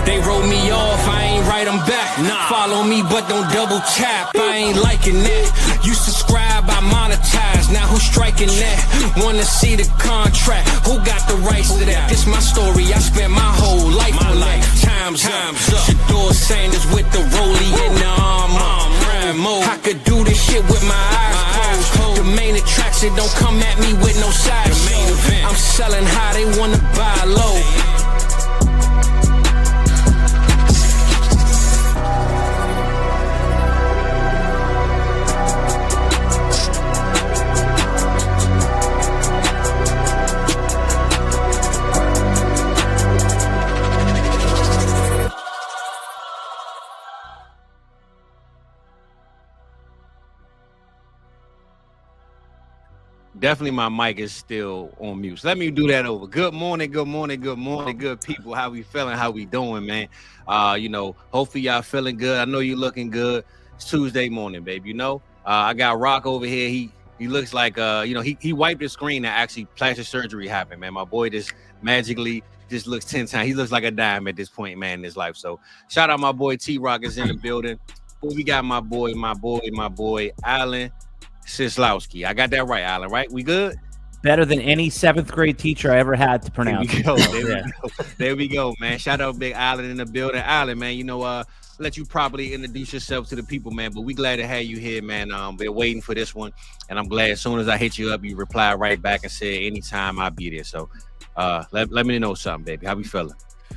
They wrote me off, I ain't write them back. Follow me, but don't double tap. I ain't liking that. You subscribe, I monetize. Now who's striking that? Wanna see the contract? Who got the rights to that? This my story. I spent my whole life on life. Time's up. Shador Sanders with the rollie in the armor. I could do this shit with my eyes closed. The main attraction don't come at me with no sideshow. I'm selling high, they wanna buy low. Definitely my mic is still on mute. So let me do that over. Good morning, good people. How we feeling? How we doing, man? Hopefully y'all feeling good. I know you looking good. It's Tuesday morning, baby. I got Rock over here. He looks like he wiped his screen and actually plastic surgery happened, man. My boy just magically just looks 10 times. He looks like a dime at this point, man, in his life. So shout out my boy T-Rock is in the building. We got my boy, Alan Seslowsky. I got that right, Alan, right? We good? Better than any 7th grade teacher I ever had to pronounce. There we go, man. Shout out Big Alan in the building. Alan, man, let you properly introduce yourself to the people, man. But we glad to have you here, man. We're waiting for this one. And I'm glad as soon as I hit you up, you reply right back and say, anytime I'll be there. So let me know something, baby. How we feeling?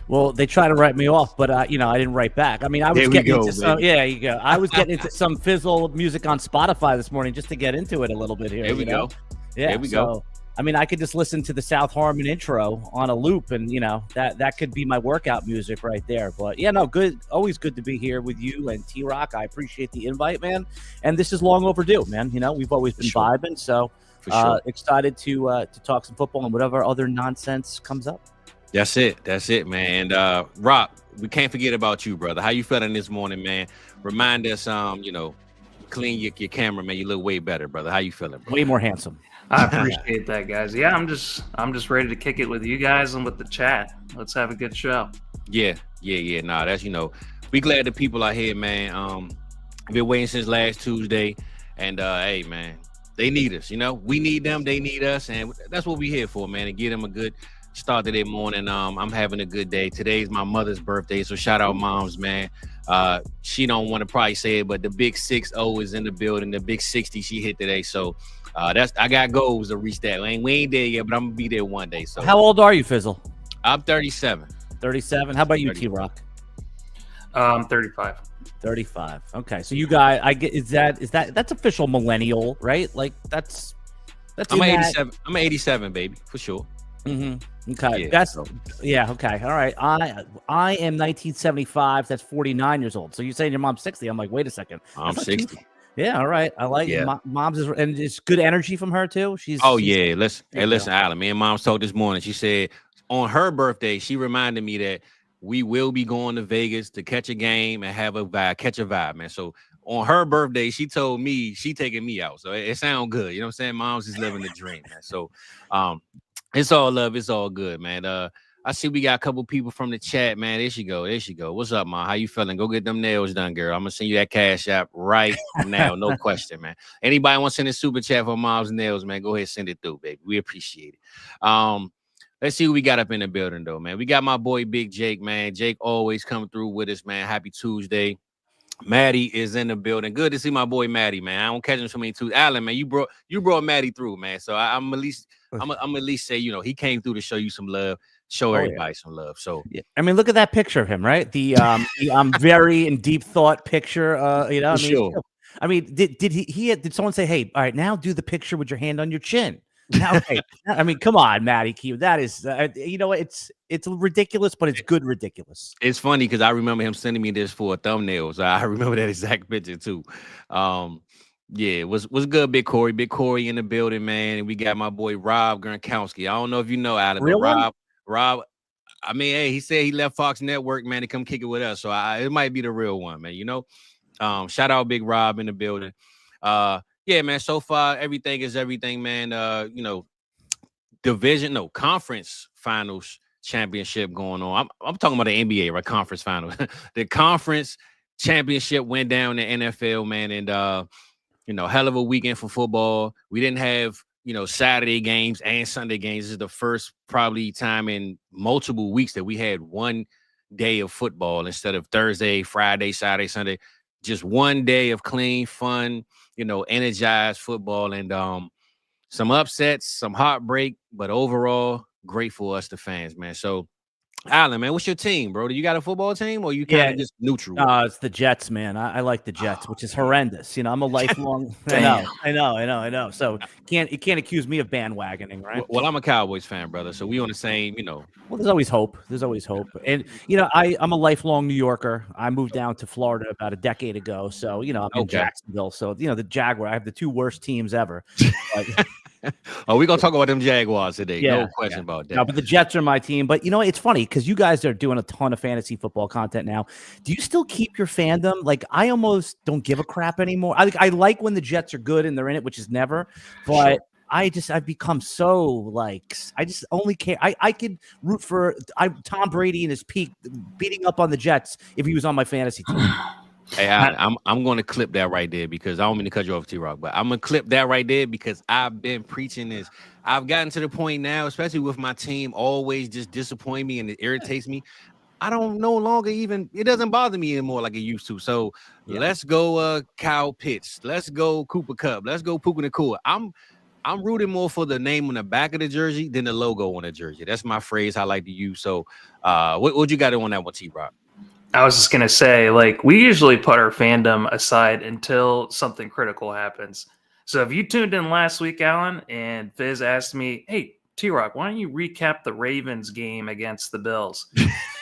Well, they try to write me off, but I didn't write back. I mean, I was getting into some, you go. I was getting into some Fizzle music on Spotify this morning just to get into it a little bit here. There we go. Yeah, there we go. I mean, I could just listen to the South Harmon intro on a loop, and that could be my workout music right there. But yeah, no, good. Always good to be here with you and T-Rock. I appreciate the invite, man. And this is long overdue, man. We've always been vibing, so excited to talk some football and whatever other nonsense comes up. That's it, man. And Rock, we can't forget about you, brother. How you feeling this morning, man? Remind us, clean your camera, man. You look way better, brother. How you feeling, bro? Way more handsome. I appreciate that, guys. Yeah, I'm just ready to kick it with you guys and with the chat. Let's have a good show. Yeah. Nah, that's we glad the people are here, man. Been waiting since last Tuesday, and hey, man, they need us. We need them, they need us, and that's what we here for, man. To give them a good start to their morning. I'm having a good day. Today's my mother's birthday, so shout out moms, man. She don't want to probably say it, but the big 6-0 is in the building. The big 60 she hit today, so I got goals to reach that. We ain't there yet, but I'm gonna be there one day. So how old are you, Fizzle? I'm 37. 37. How about you, T-Rock? 35. 35. Okay, so you guys, I get that's official millennial, right? Like that's. I'm 87. I'm 87, baby, for sure. Mm-hmm. Okay. Yeah. Okay. All right. I am 1975. That's 49 years old. So you're saying your mom's 60. I'm like, wait a second. I'm 60. Yeah. All right. I like it. Mom's and it's good energy from her too. Yeah. Listen, Alan. Me and Mom talked this morning. She said on her birthday, she reminded me that we will be going to Vegas to catch a game and have a vibe, man. So on her birthday, she told me she taking me out. So it sounds good. You know what I'm saying? Mom's just living the dream, man. So it's all love. It's all good, man. I see we got a couple people from the chat, man. There she go. What's up, Mom? How you feeling? Go get them nails done, girl. I'm going to send you that cash app right now. No question, man. Anybody want to send a super chat for Mom's nails, man, go ahead and send it through, baby. We appreciate it. Let's see who we got up in the building, though, man. We got my boy, Big Jake, man. Jake always coming through with us, man. Happy Tuesday. Maddie is in the building. Good to see my boy Maddie, man. I don't catch him so many Tuesdays. Alan, man, you brought Maddie through, man. So I'm at least say, he came through to show you some love, show everybody some love. So yeah. I mean, look at that picture of him, right? The very in deep thought picture. I mean, did someone say, hey, all right, now do the picture with your hand on your chin? Now, okay. I mean, come on, Maddie Q. That is, it's ridiculous, but it's good ridiculous. It's funny because I remember him sending me this for a thumbnail. So I remember that exact picture too. Yeah, was good, Big Corey in the building, man. And we got my boy Rob Gronkowski. I don't know if you know Adam, but Rob. I mean, hey, he said he left Fox Network, man, to come kick it with us. So it might be the real one, man. Shout out Big Rob in the building. Yeah, man. So far, everything is everything, man. Conference finals championship going on. I'm talking about the NBA, right? Conference final. The conference championship went down in the NFL, man, and hell of a weekend for football. We didn't have Saturday games and Sunday games. This is the first probably time in multiple weeks that we had one day of football instead of Thursday, Friday, Saturday, Sunday. Just one day of clean, fun, energized football, and some upsets, some heartbreak, but overall, great for us, the fans, man. So, Alan, man, what's your team, bro? Do you got a football team, or you kind of just neutral? It's the Jets, man. I like the Jets, which is horrendous. I'm a lifelong. I know. So you can't accuse me of bandwagoning, right? Well, I'm a Cowboys fan, brother. So we on the same, Well, there's always hope. And I'm a lifelong New Yorker. I moved down to Florida about a decade ago. So I'm in Jacksonville. So the Jaguar. I have the two worst teams ever. Oh, we're gonna talk about them Jaguars today. No question about that. No, but the Jets are my team. But it's funny because you guys are doing a ton of fantasy football content now. Do you still keep your fandom? Like, I almost don't give a crap anymore. I like when the Jets are good and they're in it, which is never. But I've become so I just only care. I could root for Tom Brady in his peak, beating up on the Jets if he was on my fantasy team. Hey, I'm going to clip that right there because I don't mean to cut you off, T-Rock, but I'm going to clip that right there because I've been preaching this. I've gotten to the point now, especially with my team, always just disappoint me and it irritates me. I don't no longer it doesn't bother me anymore like it used to. So let's go Kyle Pitts. Let's go Cooper Kupp. Let's go Puka Nacua. I'm rooting more for the name on the back of the jersey than the logo on the jersey. That's my phrase I like to use. So what you got on that one, T-Rock? I was just going to say, we usually put our fandom aside until something critical happens. So if you tuned in last week, Alan, and Fizz asked me, hey, T-Rock, why don't you recap the Ravens game against the Bills?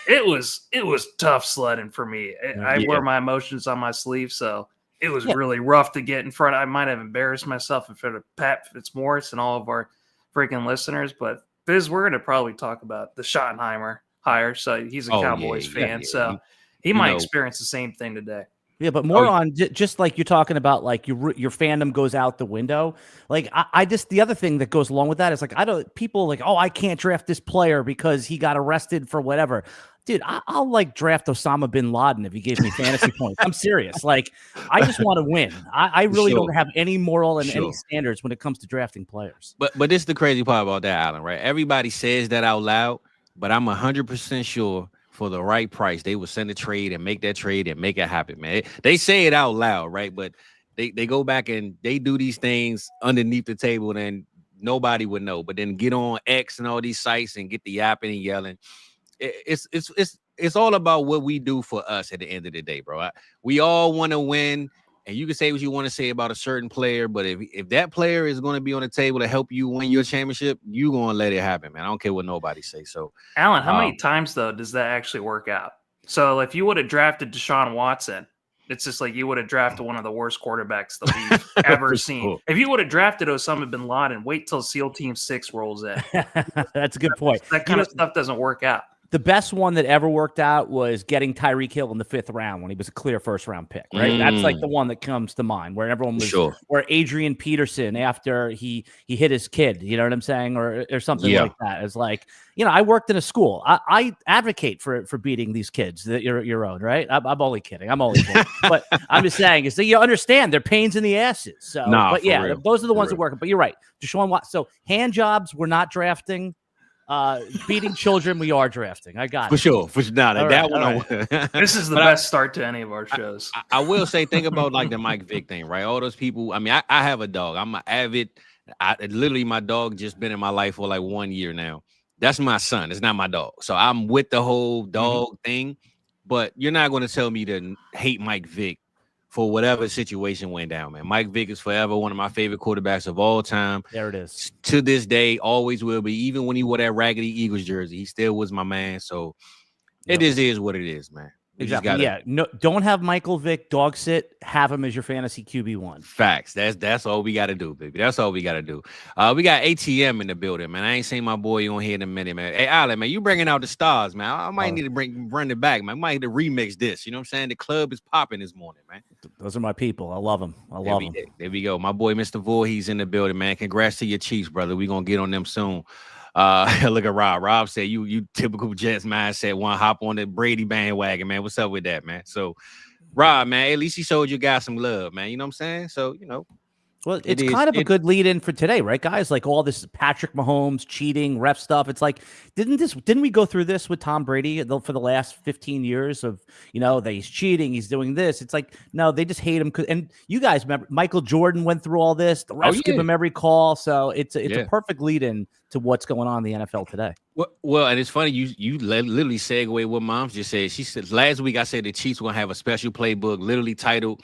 It was tough sledding for me. I wear my emotions on my sleeve, so it was really rough to get in front. I might have embarrassed myself in front of Pat Fitzmaurice and all of our freaking listeners. But Fizz, we're going to probably talk about the Schottenheimer hire. So he's a Cowboys fan. So he might experience the same thing today. Yeah, but more on just like you're talking about, like your fandom goes out the window. Like I just, the other thing that goes along with that is like, people like, oh, I can't draft this player because he got arrested for whatever. Dude, I'll draft Osama bin Laden if he gave me fantasy points. I'm serious. Like, I just want to win. I really don't have any moral and any standards when it comes to drafting players. But this is the crazy part about that, Alan, right? Everybody says that out loud, but I'm 100% sure for the right price, they will send a trade and make that trade and make it happen, man. They say it out loud, right? But they go back and they do these things underneath the table and nobody would know. But then get on X and all these sites and get the yapping and yelling. It's all about what we do for us at the end of the day, bro. We all want to win, and you can say what you want to say about a certain player, but if that player is going to be on the table to help you win your championship, you're going to let it happen, man. I don't care what nobody say. So, Alan, how many times though does that actually work out? So if you would have drafted Deshaun Watson, it's just like you would have drafted one of the worst quarterbacks that we've ever seen. Cool. If you would have drafted Osama bin Laden, wait till SEAL Team 6 rolls in. That's a good point. That kind of stuff doesn't work out. The best one that ever worked out was getting Tyreek Hill in the 5th round when he was a clear first-round pick, right? That's like the one that comes to mind, where everyone was, where Adrian Peterson after he hit his kid, you know what I'm saying, or something like that. It's like, I worked in a school. I advocate for beating these kids that your own, right? I'm only kidding. But I'm just saying is that you understand they're pains in the asses. So, but yeah, real. Those are the ones that work. But you're right, Deshaun Watson. So hand jobs, we're not drafting. Beating children, we are drafting. I got it. For sure. This is the best start to any of our shows. I will say, think about like the Mike Vick thing, right? All those people. I mean, I have a dog. I'm an avid. Literally, my dog just been in my life for like 1 year now. That's my son. It's not my dog. So I'm with the whole dog thing. But you're not going to tell me to hate Mike Vick for whatever situation went down, man. Mike Vick is forever one of my favorite quarterbacks of all time. There it is. To this day, always will be. Even when he wore that raggedy Eagles jersey, he still was my man. So it is what it is, man. Exactly. No, don't have Michael Vick dog sit. Have him as your fantasy QB1. Facts. That's all we got to do, baby. That's all we got to do. We got ATM in the building, man. I ain't seen my boy on here in a minute, man. Hey, Alan, man, you bringing out the stars, man. I might need to run it back, man. I might need to remix this. You know what I'm saying? The club is popping this morning, man. Those are my people. I love them. I love them. There we go. My boy, Mr. Vore, he's in the building, man. Congrats to your Chiefs, brother. We're going to get on them soon. Look at Rob. Rob said, you typical Jets mindset, want to hop on the Brady bandwagon, man. What's up with that, man? So, Rob, man, at least he showed you guys some love, man. You know what I'm saying? So, Well, it's kind of a good lead in for today, right, guys? Like all this Patrick Mahomes cheating, ref stuff. It's like, didn't we go through this with Tom Brady for the last 15 years of, that he's cheating, he's doing this. It's like, no, they just hate him. And you guys remember Michael Jordan went through all this. The refs give him every call. So it's a perfect lead in to what's going on in the NFL today. Well, and it's funny, you literally segue what Mom's just said. She said last week I said the Chiefs were going to have a special playbook literally titled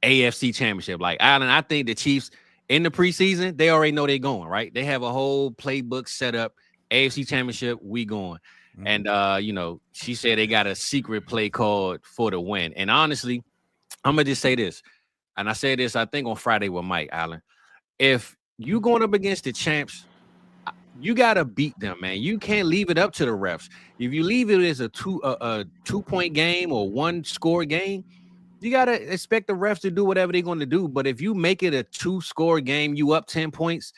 AFC Championship. Like, Alan, I think the Chiefs in the preseason, they already know they're going, right? They have a whole playbook set up. AFC Championship, we going. Mm-hmm. And, she said they got a secret play called for the win. And honestly, I'm going to just say this. And I said this, I think, on Friday with Mike, Alan. If you going up against the champs, you got to beat them, man. You can't leave it up to the refs. If you leave it as a 2-point game or 1-score game, you got to expect the refs to do whatever they're going to do. But if you make it a 2-score game, you up 10 points,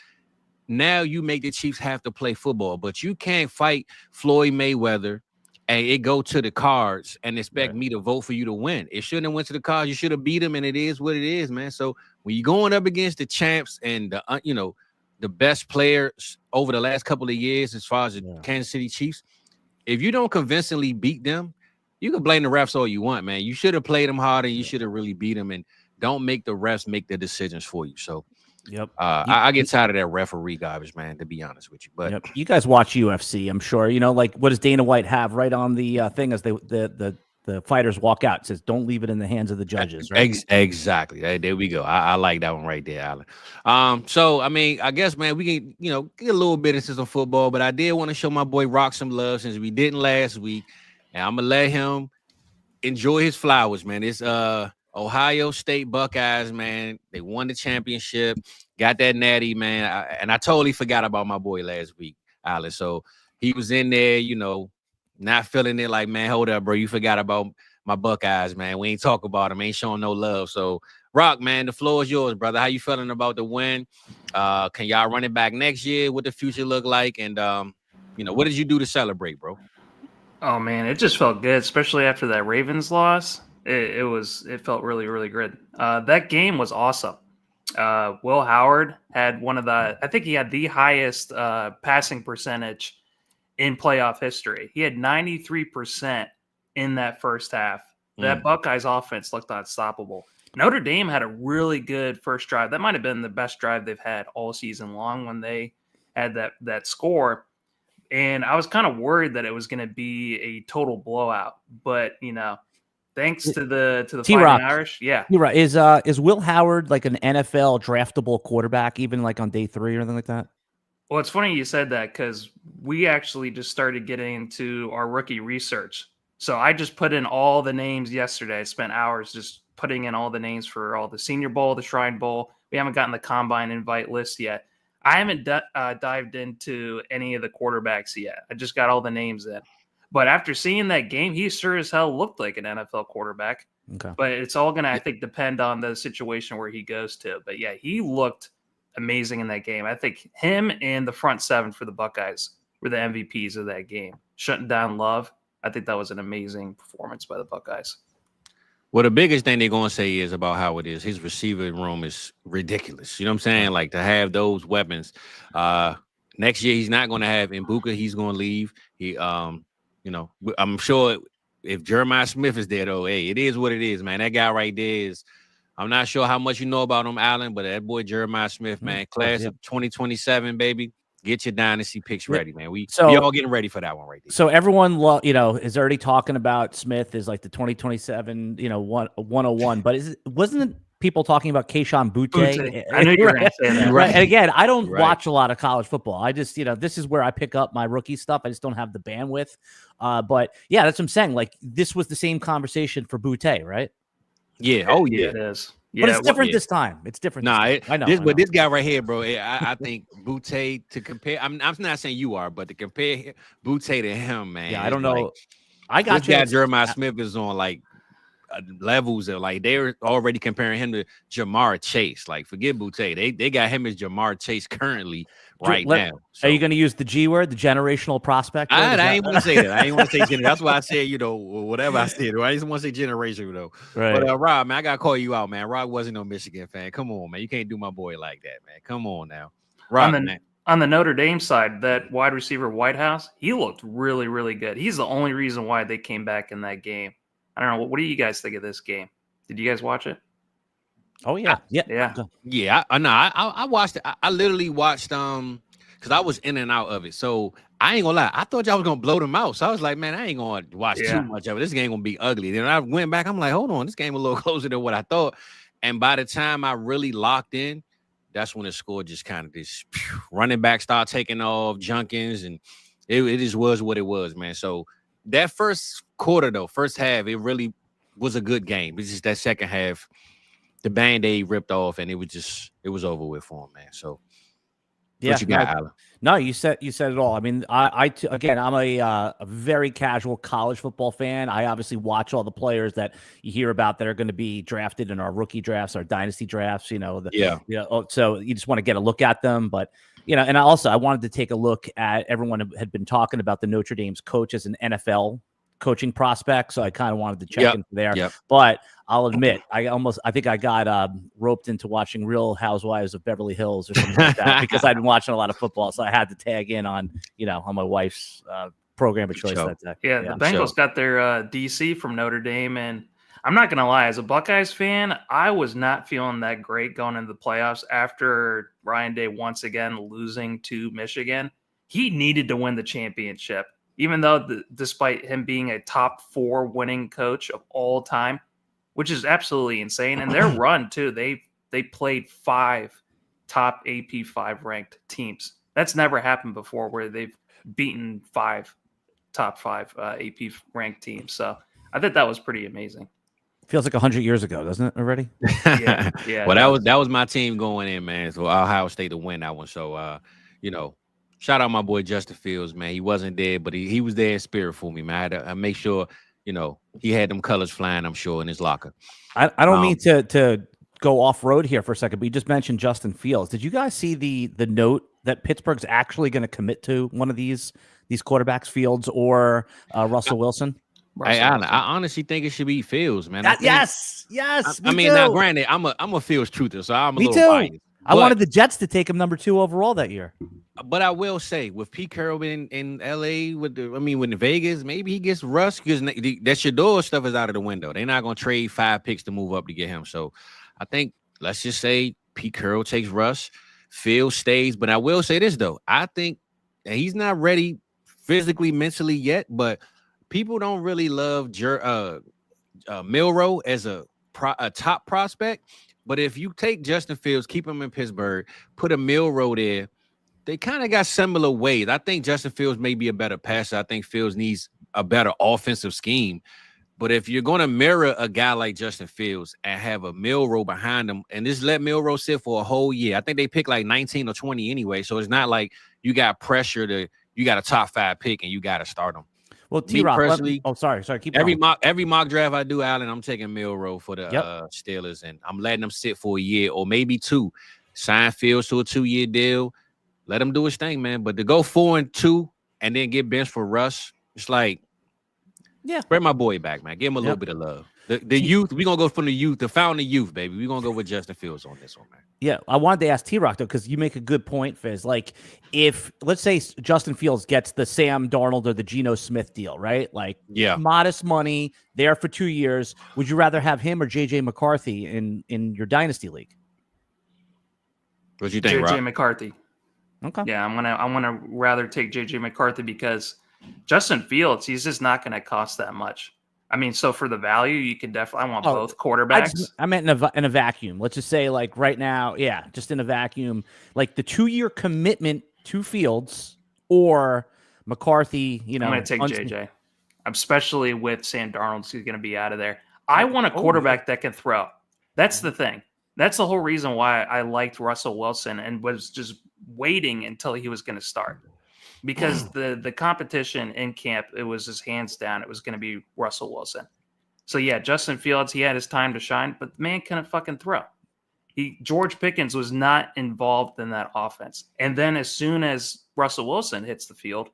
now you make the Chiefs have to play football. But you can't fight Floyd Mayweather and it go to the cards and expect me to vote for you to win. It shouldn't have went to the cards. You should have beat them, and it is what it is, man. So when you're going up against the champs and the best players over the last couple of years as far as the Kansas City Chiefs, if you don't convincingly beat them, you can blame the refs all you want, man. You should have played them harder. You should have really beat them, and don't make the refs make the decisions for you. So, I get tired of that referee garbage, man, to be honest with you. But you guys watch UFC, I'm sure. Like what does Dana White have right on the thing as the fighters walk out? It says, "Don't leave it in the hands of the judges." Right? Exactly. There we go. I like that one right there, Alan. So I mean, I guess, man, we can get a little bit into some football, but I did want to show my boy Rock some love since we didn't last week. And I'm going to let him enjoy his flowers, man. It's Ohio State Buckeyes, man. They won the championship, got that natty, man. And I totally forgot about my boy last week, Alex. So he was in there, not feeling it like, man, hold up, bro. You forgot about my Buckeyes, man. We ain't talk about them. Ain't showing no love. So, Rock, man, the floor is yours, brother. How you feeling about the win? Can y'all run it back next year? What the future look like? And, what did you do to celebrate, bro? Oh man, it just felt good, especially after that Ravens loss. It felt really, really good. That game was awesome. Will Howard had I think he had the highest passing percentage in playoff history. He had 93% in that first half. That Buckeyes offense looked unstoppable. Notre Dame had a really good first drive. That might have been the best drive they've had all season long when they had that score. And I was kind of worried that it was going to be a total blowout, but thanks to the Fighting Irish, you're right. Is Will Howard like an NFL draftable quarterback, even like on day 3 or anything like that? Well, it's funny you said that because we actually just started getting into our rookie research. So I just put in all the names yesterday. I spent hours just putting in all the names for all the Senior Bowl, the Shrine Bowl. We haven't gotten the Combine invite list yet. I haven't dived into any of the quarterbacks yet. I just got all the names in. But after seeing that game, he sure as hell looked like an NFL quarterback. Okay. But it's all going to, I think, depend on the situation where he goes to. But, yeah, he looked amazing in that game. I think him and the front 7 for the Buckeyes were the MVPs of that game. Shutting down Love, I think that was an amazing performance by the Buckeyes. Well, the biggest thing they're going to say is about how it is. His receiver room is ridiculous. You know what I'm saying? Like, to have those weapons. Next year, he's not going to have Mbuka. He's going to leave. I'm sure if Jeremiah Smith is there, though, hey, it is what it is, man. That guy right there is – I'm not sure how much you know about him, Alan, but that boy Jeremiah Smith, man, class of 2027, baby. Get your dynasty picks ready, man. We all getting ready for that one right there. So everyone, is already talking about Smith as like the 2027, 101. But wasn't it people talking about Keyshawn Boutte? I knew you were going to say that. Right. And again, I don't watch a lot of college football. I just, this is where I pick up my rookie stuff. I just don't have the bandwidth. But yeah, that's what I'm saying. Like, this was the same conversation for Boutte, right? Yeah. Oh, yeah. It is. Yeah, but it's different this time. It's different. I know. But this guy right here, bro, I think Boutte, to compare, I'm not saying you are, but to compare Boutte to him, man. Yeah, I don't know. Like, I got this guy Jeremiah Smith is on like levels of like they're already comparing him to Jamar Chase. Like, forget Boutte. They got him as Jamar Chase currently right now. So, are you going to use the G word, the generational prospect? I ain't want to say that. I ain't want to say generation. That's why I said, whatever I said. I didn't want to say generation, though. Right. But Rob, man, I got to call you out, man. Rob wasn't no Michigan fan. Come on, man. You can't do my boy like that, man. Come on now. Rob, man. On the Notre Dame side, that wide receiver Whitehouse, he looked really, really good. He's the only reason why they came back in that game. I don't know. What do you guys think of this game? Did you guys watch it? Oh yeah, yeah. I watched it. I literally watched because I was in and out of it. So I ain't gonna lie. I thought y'all was gonna blow them out. So I was like, man, I ain't gonna watch too much of it. This game gonna be ugly. Then I went back. I'm like, hold on, this game a little closer than what I thought. And by the time I really locked in, that's when the score just kind of running back start taking off, Junkins, and it just was what it was, man. So that first quarter, though, first half, it really was a good game. It's just that second half, the Band-Aid ripped off, and it was over with for him, man. So what you got, Alan? No, you said it all. I mean, again, I'm a very casual college football fan. I obviously watch all the players that you hear about that are going to be drafted in our rookie drafts, our dynasty drafts. So you just want to get a look at them. But and I wanted to take a look at everyone had been talking about the Notre Dame's coach as an NFL coaching prospect, so I kind of wanted to check into there. But I'll admit, I think I got roped into watching Real Housewives of Beverly Hills or something like that because I'd been watching a lot of football, so I had to tag in on on my wife's program of choice that day. Yeah, the Bengals got their DC from Notre Dame, and I'm not gonna lie, as a Buckeyes fan, I was not feeling that great going into the playoffs after Ryan Day once again losing to Michigan. He needed to win the championship. Even though despite him being a top 4 winning coach of all time, which is absolutely insane. And their run too, they played 5 top AP 5 ranked teams. That's never happened before where they've beaten 5 top 5 AP ranked teams. So I think that was pretty amazing. Feels like 100 years ago, doesn't it already? Yeah. Well, that was my team going in, man. So Ohio State to win that one. So shout out my boy Justin Fields, man. He wasn't there, but he was there in spirit for me, man. I had to make sure, he had them colors flying, I'm sure, in his locker. I don't mean to go off road here for a second, but you just mentioned Justin Fields. Did you guys see the note that Pittsburgh's actually going to commit to one of these quarterbacks, Fields or Russell Wilson? I honestly think it should be Fields, man. Yes. I mean, now granted, I'm a Fields truther, so I'm a little biased. I wanted the Jets to take him number 2 overall that year. But I will say, with Pete Carroll in LA, with Vegas, maybe he gets Russ because that Shador stuff is out of the window. They're not going to trade 5 picks to move up to get him. So I think let's just say Pete Carroll takes Russ, Fields stays. But I will say this though, I think that he's not ready physically, mentally yet. But people don't really love Milroe as a top prospect. But if you take Justin Fields, keep him in Pittsburgh, put a Milroe there, they kind of got similar ways. I think Justin Fields may be a better passer. I think Fields needs a better offensive scheme. But if you're going to mirror a guy like Justin Fields and have a Milroe behind him and just let Milroe sit for a whole year, I think they pick like 19 or 20 anyway. So it's not like you got pressure you got a top 5 pick and you got to start him. Well, T-Rock, sorry. Keep every mock draft I do, Alan, I'm taking Milroe for the Steelers, and I'm letting them sit for a year or maybe 2. Sign Fields to a 2-year deal. Let him do his thing, man. But to go 4-2 and then get benched for Russ, it's like, bring my boy back, man. Give him a little bit of love. The youth, we're going to go from the youth, the founding youth, baby. We're going to go with Justin Fields on this one, man. Yeah, I wanted to ask T-Rock, though, because you make a good point, Fizz. Like, if, let's say Justin Fields gets the Sam Darnold or the Geno Smith deal, right? Like, modest money, there for 2 years. Would you rather have him or J.J. McCarthy in your Dynasty League? What you think, J.J. Rob? McCarthy. Okay. Yeah, I'm gonna rather take J.J. McCarthy because Justin Fields, he's just not going to cost that much. I mean, so for the value, you can definitely. I want both quarterbacks. I meant in a vacuum. Let's just say, like right now, just in a vacuum, like the 2-year commitment to Fields or McCarthy. I'm going to take JJ, especially with Sam Darnold, who's going to be out of there. I want a quarterback that can throw. That's the thing. That's the whole reason why I liked Russell Wilson and was just waiting until he was going to start. Because the competition in camp, it was just hands down, it was going to be Russell Wilson. So, Justin Fields, he had his time to shine, but the man couldn't fucking throw. George Pickens was not involved in that offense. And then as soon as Russell Wilson hits the field,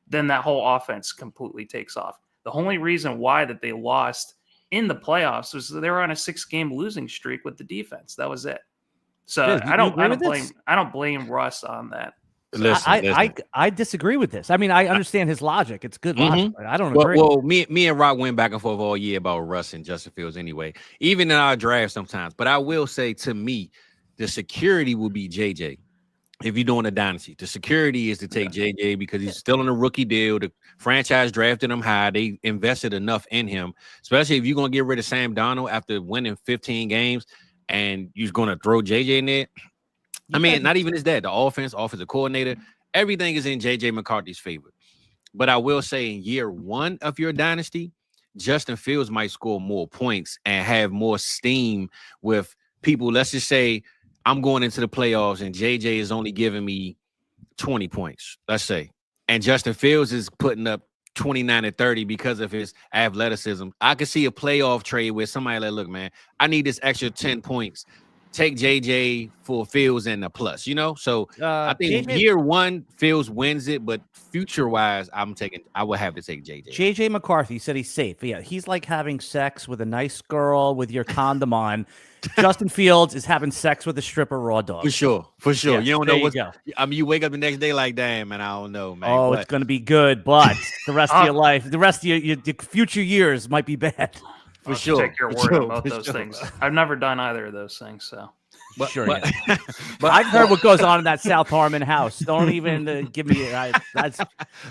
then that whole offense completely takes off. The only reason why that they lost in the playoffs was they were on a 6-game losing streak with the defense. That was it. So I don't blame Russ on that. Listen. I disagree with this. I mean, I understand his logic. It's good logic. But I don't agree. Well, me and Rock went back and forth all year about Russ and Justin Fields anyway, even in our draft sometimes. But I will say, to me, the security will be JJ. If you're doing a dynasty, the security is to take JJ because he's still on a rookie deal. The franchise drafted him high. They invested enough in him, especially if you're going to get rid of Sam Darnold after winning 15 games and you're going to throw JJ in there. I mean, not even is that. The offensive coordinator, everything is in JJ McCarthy's favor. But I will say in year one of your dynasty, Justin Fields might score more points and have more steam with people. Let's just say I'm going into the playoffs and JJ is only giving me 20 points, let's say. And Justin Fields is putting up 29 and 30 because of his athleticism. I could see a playoff trade where somebody like, look, man, I need this extra 10 points. Take JJ for Fields and a plus, So I think year one, Fields wins it, but future-wise, I would have to take JJ. JJ McCarthy said he's safe. Yeah, he's like having sex with a nice girl with your condom on. Justin Fields is having sex with a stripper raw dog. For sure. Yeah, you don't know what. I mean, you wake up the next day like, damn, man, I don't know, man. Oh, it's going to be good, but the rest of your life, the rest of your future years might be bad. For sure. Take your word about those things. I've never done either of those things, so. But I've heard what goes on in that South Harmon house. Don't even give me that's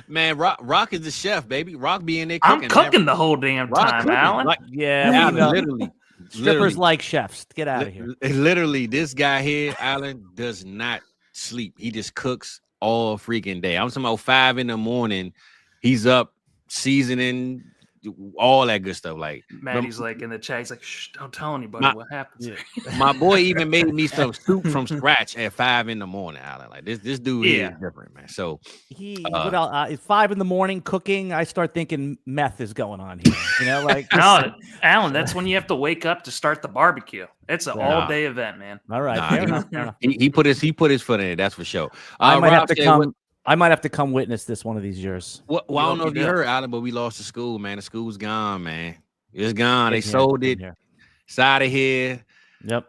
man. Rock is the chef, baby. Rock be in there cooking. I'm cooking the whole damn time, Alan. Literally. Strippers like chefs. Get out of here. Literally, this guy here, Alan, does not sleep. He just cooks all freaking day. I'm talking about 5 a.m. He's up seasoning. All that good stuff. Like Maddie's like in the chat, he's like, shh, don't tell anybody what happens. My boy even made me some soup from scratch at 5 a.m, Alan. Like this dude is different, man. So it's 5 a.m. cooking. I start thinking meth is going on here. Like no, Alan, that's when you have to wake up to start the barbecue. It's an all-day event, man. All right. He put his foot in it, that's for sure. I might have to come witness this one of these years. Well, I don't know if you heard, Alan, but we lost the school, man. The school's gone, man. It's gone. They sold it. It's out of here. Yep.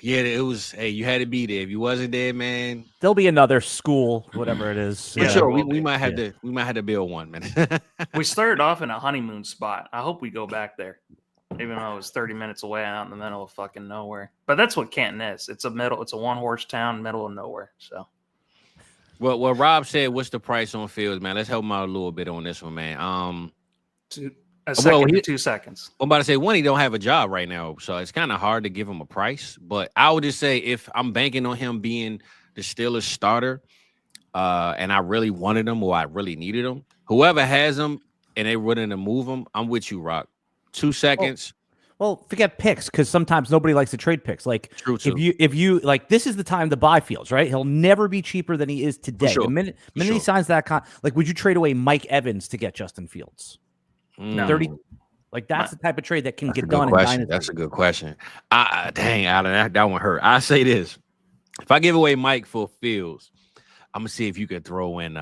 It was. Hey, you had to be there. If you wasn't there, man, there'll be another school, whatever it is. For sure. We might have to. We might have to build one, man. We started off in a honeymoon spot. I hope we go back there, even though it was 30 minutes away out in the middle of fucking nowhere. But that's what Canton is. It's a one-horse town, middle of nowhere. So. Well, what Rob said, what's the price on Fields, man? Let's help him out a little bit on this one, man. 2 seconds. I'm about to say, one, he don't have a job right now, so it's kind of hard to give him a price. But I would just say if I'm banking on him being the Steelers starter, and I really wanted him or I really needed him, whoever has him and they're willing to move him, I'm with you, Rock. 2 seconds. Well, forget picks because sometimes nobody likes to trade picks. Like true. if you like, this is the time to buy Fields, right? He'll never be cheaper than he is today. Sure. The minute he signs that would you trade away Mike Evans to get Justin Fields? No. 30. Like that's the type of trade that can get done in Dynasty. That's a good question. Dang, Alan, that one hurt. I say this: if I give away Mike for Fields, I'm gonna see if you could throw in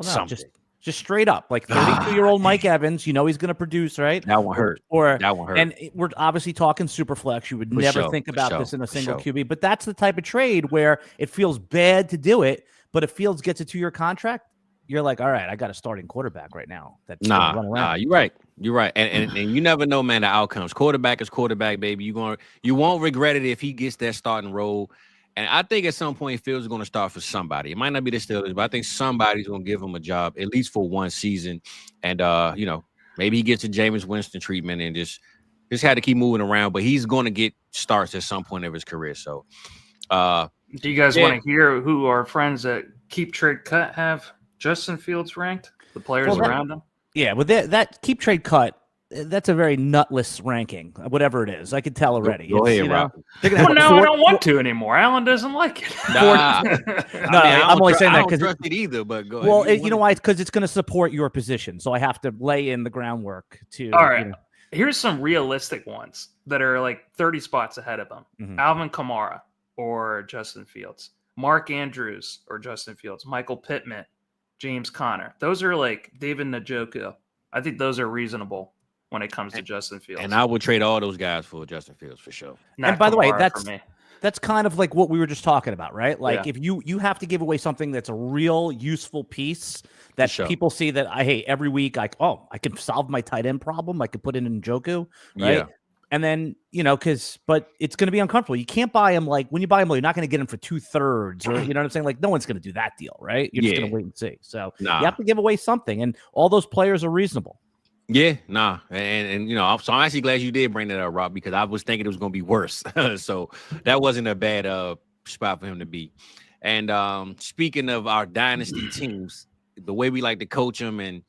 something. Just straight up, like 32-year-old Mike Evans, he's going to produce, right? That one hurt. That one hurt. And we're obviously talking super flex. You would never think about this in a single QB, but that's the type of trade where it feels bad to do it, but if Fields gets a 2-year contract, you're like, all right, I got a starting quarterback right now. That's run around. You're right. You're right. And you never know, man, the outcomes. Quarterback is quarterback, baby. You won't regret it if he gets that starting role. And I think at some point Fields is going to start for somebody. It might not be the Steelers, but I think somebody's going to give him a job at least for one season. And maybe he gets a Jameis Winston treatment and just had to keep moving around. But he's going to get starts at some point of his career. So, do you guys want to hear who our friends at Keep Trade Cut have Justin Fields ranked? The players around him. Yeah, with that Keep Trade Cut. That's a very nutless ranking, whatever it is. I can tell already. Go ahead, Rob. I don't want to anymore. Alan doesn't like it. I'm only saying that because I don't trust it either. But go ahead. Well, you know why? It's because it's going to support your position, so I have to lay in the groundwork to. All right. Here's some realistic ones that are like 30 spots ahead of him. Mhm. Alvin Kamara or Justin Fields. Mark Andrews or Justin Fields. Michael Pittman, James Conner. Those are like David Njoku. I think those are reasonable when it comes to Justin Fields. And I would trade all those guys for Justin Fields for sure. Not and by the way, Kamara that's for me. that's kind of like what we were just talking about, right? Like Yeah. if you have to give away something that's a real useful piece that sure. people see that I hate every week, like, oh, I can solve my tight end problem. I could put in Njoku, right? Yeah. And then, but it's going to be uncomfortable. You can't buy him when you buy him, you're not going to get him for 2/3 or, you know what I'm saying? Like no one's going to do that deal, right? You're just going to wait and see. So you have to give away something. And all those players are reasonable. Yeah, nah. And so I'm actually glad you did bring that up, Rob, because I was thinking it was going to be worse. So that wasn't a bad spot for him to be. And speaking of our dynasty teams, the way we like to coach them and,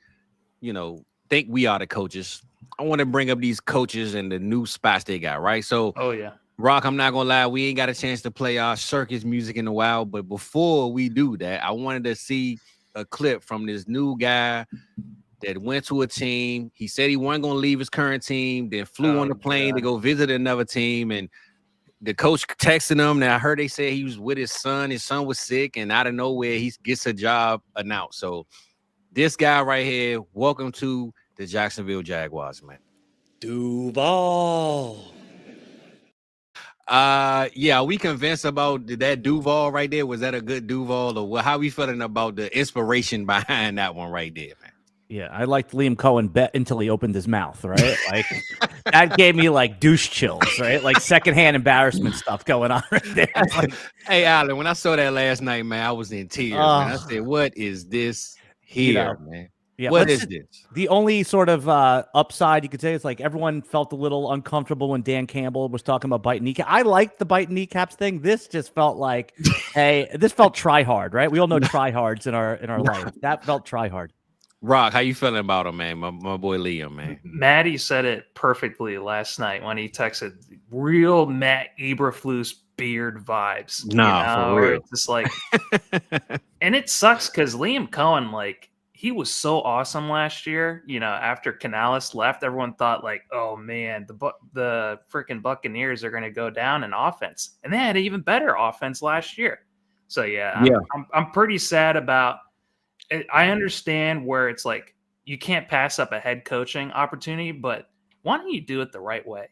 think we are the coaches, I want to bring up these coaches and the new spots they got, right? So, Oh, yeah. Rock, I'm not going to lie, we ain't got a chance to play our circus music in a while. But before we do that, I wanted to see a clip from this new guy that went to a team. He said he wasn't going to leave his current team, then flew on the plane to go visit another team. And the coach texted him. Now, I heard they said he was with his son. His son was sick, and out of nowhere, he gets a job announced. So this guy right here, welcome to the Jacksonville Jaguars, man. Duval. Yeah, are we convinced about that Duval right there? Was that a good Duval, or how we feeling about the inspiration behind that one right there, man? Yeah, I liked Liam Cohen bet until he opened his mouth, right? Like that gave me like douche chills, right? Like secondhand embarrassment stuff going on right there. Like, hey, Alan, when I saw that last night, man, I was in tears. Man. I said, "What is this here, man? Yeah, what is this?" The only sort of upside you could say is like everyone felt a little uncomfortable when Dan Campbell was talking about biting kneecap. I liked the biting kneecaps thing. This just felt like, this felt try hard, right? We all know try hards in our life. That felt try hard. Rock, how you feeling about him, man? My boy Liam, man. Maddie said it perfectly last night when he texted real Matt Eberflus beard vibes. For real. It's just like, and it sucks because Liam Cohen, like, he was so awesome last year. After Canales left, everyone thought like, oh man, the freaking Buccaneers are going to go down in offense, and they had an even better offense last year. So I'm pretty sad about. I understand where it's like you can't pass up a head coaching opportunity, but why don't you do it the right way?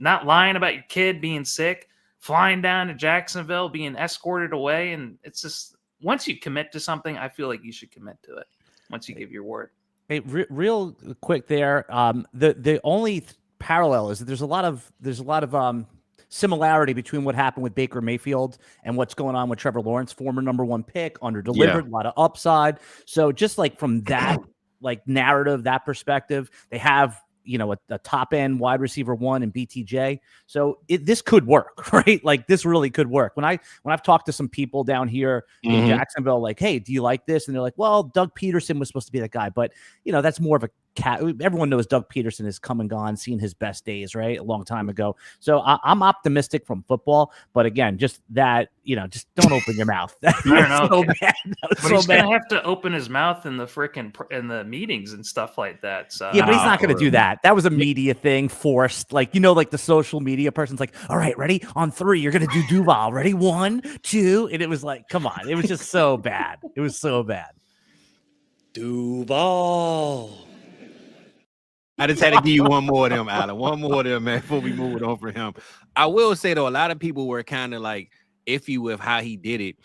Not lying about your kid being sick, flying down to Jacksonville, being escorted away. And it's just, once you commit to something, I feel like you should commit to it once you give your word. Hey, real quick there. The only parallel is that there's a lot of similarity between what happened with Baker Mayfield and what's going on with Trevor Lawrence, former #1 pick, under-delivered, a lot of upside. So just like from that like narrative, that perspective, they have a top end wide receiver 1 in BTJ. So this could work, right? Like this really could work. When I've talked to some people down here in Jacksonville, like, hey, do you like this? And they're like, well, Doug Peterson was supposed to be that guy, but that's more of a cat. Everyone knows Doug Peterson has come and gone, seen his best days, right? A long time ago. So I'm optimistic from football, but again, just that, just don't open your mouth. That's so bad. But he's gonna have to open his mouth in the meetings and stuff like that. So yeah, but he's not gonna do that. That was a media thing, forced. Like like the social media person's like, all right, ready? On 3, you're gonna do Duval. Ready? 1, 2, and it was like, come on, it was just so bad. It was so bad. Duval. I just had to give you one more of them, Alan. One more of them, man, before we move on from him. I will say, though, a lot of people were kind of like iffy with how he did it.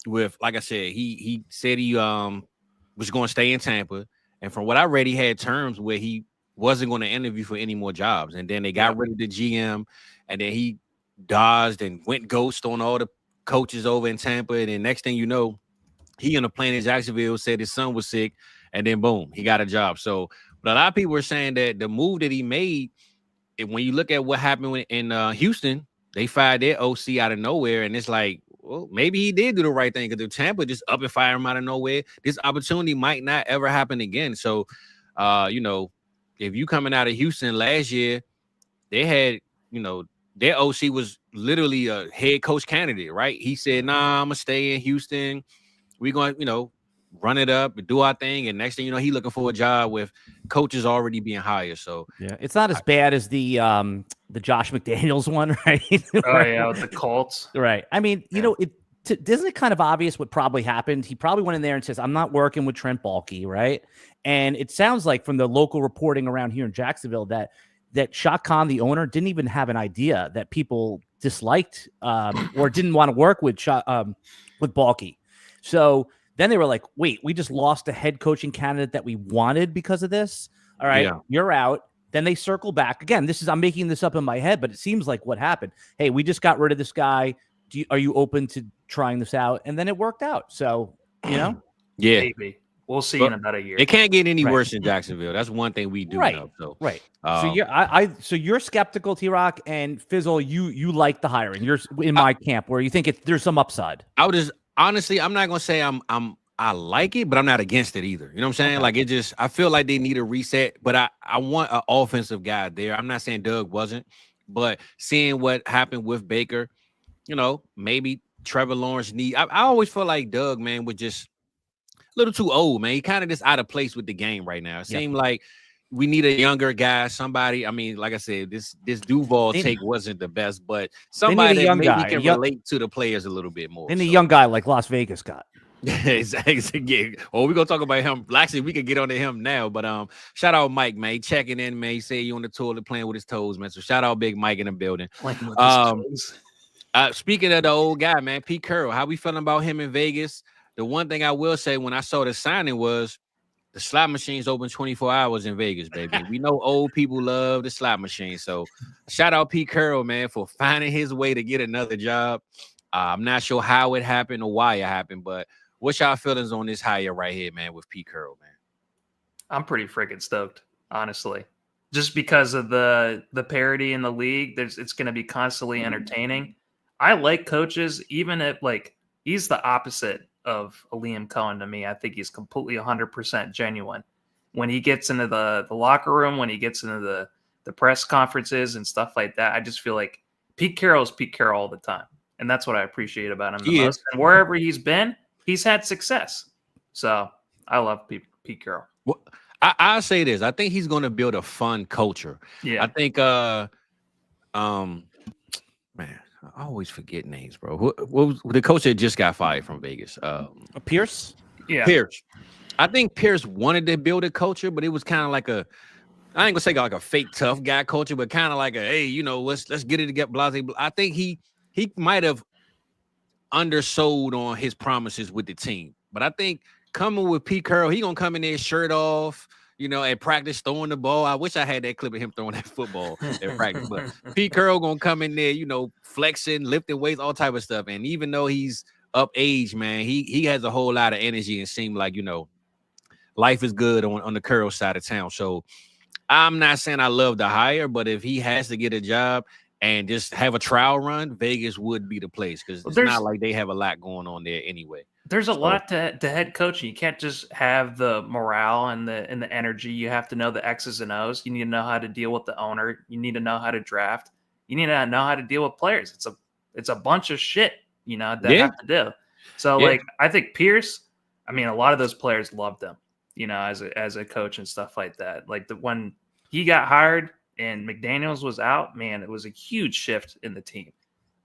With, like I said, he said he was going to stay in Tampa. And from what I read, he had terms where he wasn't going to interview for any more jobs. And then they got rid of the GM. And then he dodged and went ghost on all the coaches over in Tampa. And then next thing you know, he on a plane in Jacksonville, said his son was sick. And then, boom, he got a job. So, but a lot of people were saying that the move that he made, when you look at what happened in Houston, they fired their OC out of nowhere. And it's like, well, maybe he did do the right thing because if Tampa just up and fire him out of nowhere, this opportunity might not ever happen again. So, if you coming out of Houston last year, they had, their OC was literally a head coach candidate, right? He said, nah, I'm going to stay in Houston. We're going to, run it up, do our thing, and next thing you know, he looking for a job with coaches already being hired. So yeah, it's not as bad as the Josh McDaniels one, right? Oh yeah, with the Colts. Right. I mean, you know, isn't it kind of obvious what probably happened? He probably went in there and says, "I'm not working with Trent Baalke," right? And it sounds like from the local reporting around here in Jacksonville that Saquon, the owner, didn't even have an idea that people disliked or didn't want to work with Baalke. So then they were like, "Wait, we just lost a head coaching candidate that we wanted because of this. All right, you're out." Then they circle back again. I'm making this up in my head, but it seems like what happened. Hey, we just got rid of this guy. Are you open to trying this out? And then it worked out. So, you know, yeah, maybe we'll see in about a year. It can't get any worse in Jacksonville. That's one thing we do know. So so you're skeptical, T-Rock, and Fizzle. You like the hiring. You're in my camp where you think there's some upside. I would just honestly, I'm not gonna say I like it, but I'm not against it either. You know what I'm saying? Okay. Like I feel like they need a reset, but I want an offensive guy there. I'm not saying Doug wasn't, but seeing what happened with Baker, you know, maybe Trevor Lawrence I always feel like Doug, man, was just a little too old, man. He kind of just out of place with the game right now. It seemed like we need a younger guy, somebody. I mean, like I said, this Duval take wasn't the best, but somebody that maybe can relate to the players a little bit more. And a young guy like Las Vegas got. Exactly. Well, we're gonna talk about him. Actually, we could get on to him now. But shout out Mike, man. He checking in, man. He said you on the toilet playing with his toes, man. So shout out Big Mike in the building. Playing with his toes. Speaking of the old guy, man, Pete Carroll, how we feeling about him in Vegas? The one thing I will say when I saw the signing was the slot machine's open 24 hours in Vegas, baby. We know old people love the slot machine. So shout out Pete Carroll, man, for finding his way to get another job. I'm not sure how it happened or why it happened, but what's y'all feelings on this hire right here, man, with Pete Carroll, man? I'm pretty freaking stoked, honestly. Just because of the parity in the league, it's going to be constantly entertaining. I like coaches, even if he's the opposite of a Liam Cohen to me. I think he's completely 100% genuine. When he gets into the locker room, when he gets into the press conferences and stuff like that, I just feel like Pete Carroll is Pete Carroll all the time. And that's what I appreciate about him the most. And wherever he's been, he's had success. So I love Pete Carroll. Well, I'll say this. I think he's going to build a fun culture. Yeah. I think, man, I always forget names, bro. What was the coach that just got fired from Vegas? Pierce? Yeah. Pierce. I think Pierce wanted to build a culture, but it was kind of like I ain't gonna say like a fake tough guy culture, but kind of like hey, you know, let's get it to get blase. I think he might have undersold on his promises with the team. But I think coming with Pete Carroll, he gonna come in there shirt off, you know, at practice throwing the ball. I wish I had that clip of him throwing that football at practice. But Pete Carroll gonna come in there, you know, flexing, lifting weights, all type of stuff. And even though he's up age, man, he has a whole lot of energy and seem like, you know, life is good on the Carroll side of town. So I'm not saying I love the hire, but if he has to get a job and just have a trial run, Vegas would be the place because it's not like they have a lot going on there anyway. There's a lot to head coaching. You can't just have the morale and the energy. You have to know the X's and O's. You need to know how to deal with the owner. You need to know how to draft. You need to know how to deal with players. It's a bunch of shit, you know, that have to do. So I think Pierce, I mean, a lot of those players loved him, you know, as a coach and stuff like that. Like when he got hired and McDaniels was out, man, it was a huge shift in the team.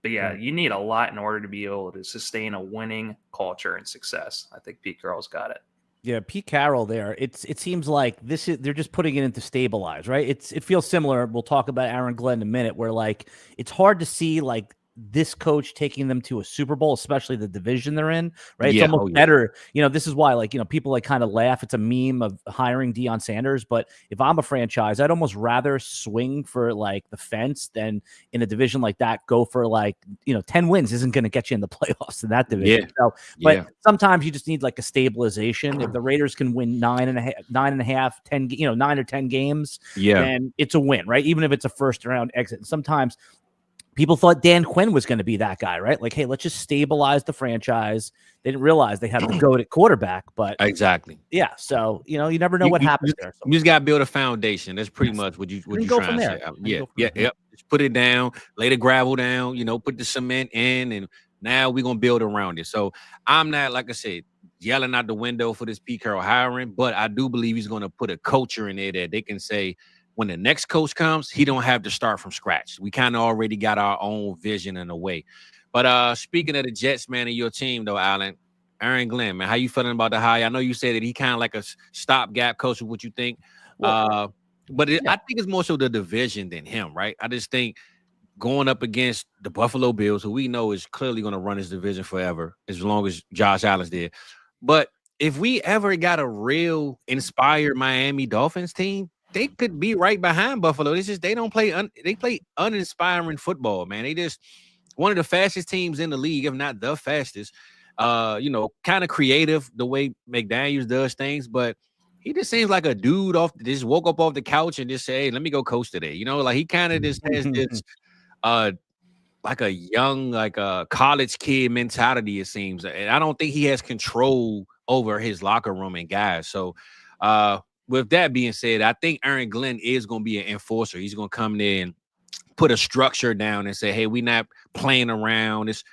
But yeah, you need a lot in order to be able to sustain a winning culture and success. I think Pete Carroll's got it. Yeah, Pete Carroll there. It seems like they're just putting it into stabilize, right? It feels similar. We'll talk about Aaron Glenn in a minute, where like it's hard to see like this coach taking them to a Super Bowl, especially the division they're in, right? It's almost better. You know, this is why, like, you know, people like kind of laugh. It's a meme of hiring Deion Sanders. But if I'm a franchise, I'd almost rather swing for like the fence than in a division like that, go for like, you know, 10 wins isn't going to get you in the playoffs in that division. Yeah. So, but sometimes you just need like a stabilization. If the Raiders can win 9.5, 10, you know, 9 or 10 games, then it's a win, right? Even if it's a first round exit. And sometimes people thought Dan Quinn was going to be that guy, right? Like, hey, let's just stabilize the franchise. They didn't realize they had to go to quarterback, but exactly. Yeah. So, you know, you never know what happens there. So. You just got to build a foundation. That's pretty much what you're trying to say. Yep. Just put it down, lay the gravel down, you know, put the cement in, and now we're going to build around it. So I'm not, like I said, yelling out the window for this Pete Carroll hiring, but I do believe he's going to put a culture in there that they can say when the next coach comes, he don't have to start from scratch. We kind of already got our own vision in a way. But speaking of the Jets, man, and your team though, Alan, Aaron Glenn, man, how you feeling about the hire? I know you said that he kind of like a stopgap coach. What you think? I think it's more so the division than him, right? I just think going up against the Buffalo Bills, who we know is clearly going to run his division forever, as long as Josh Allen's there. But if we ever got a real inspired Miami Dolphins team, they could be right behind Buffalo. It's just they don't play. They play uninspiring football, man. They just one of the fastest teams in the league, if not the fastest. Kind of creative the way McDaniels does things, but he just seems like a dude just woke up off the couch and just say, "Hey, let me go coach today." Like he kind of just has this, like a young, like a college kid mentality. It seems, and I don't think he has control over his locker room and guys. So, with that being said, I think Aaron Glenn is going to be an enforcer. He's going to come in and put a structure down and say, "Hey, we're not playing around. It's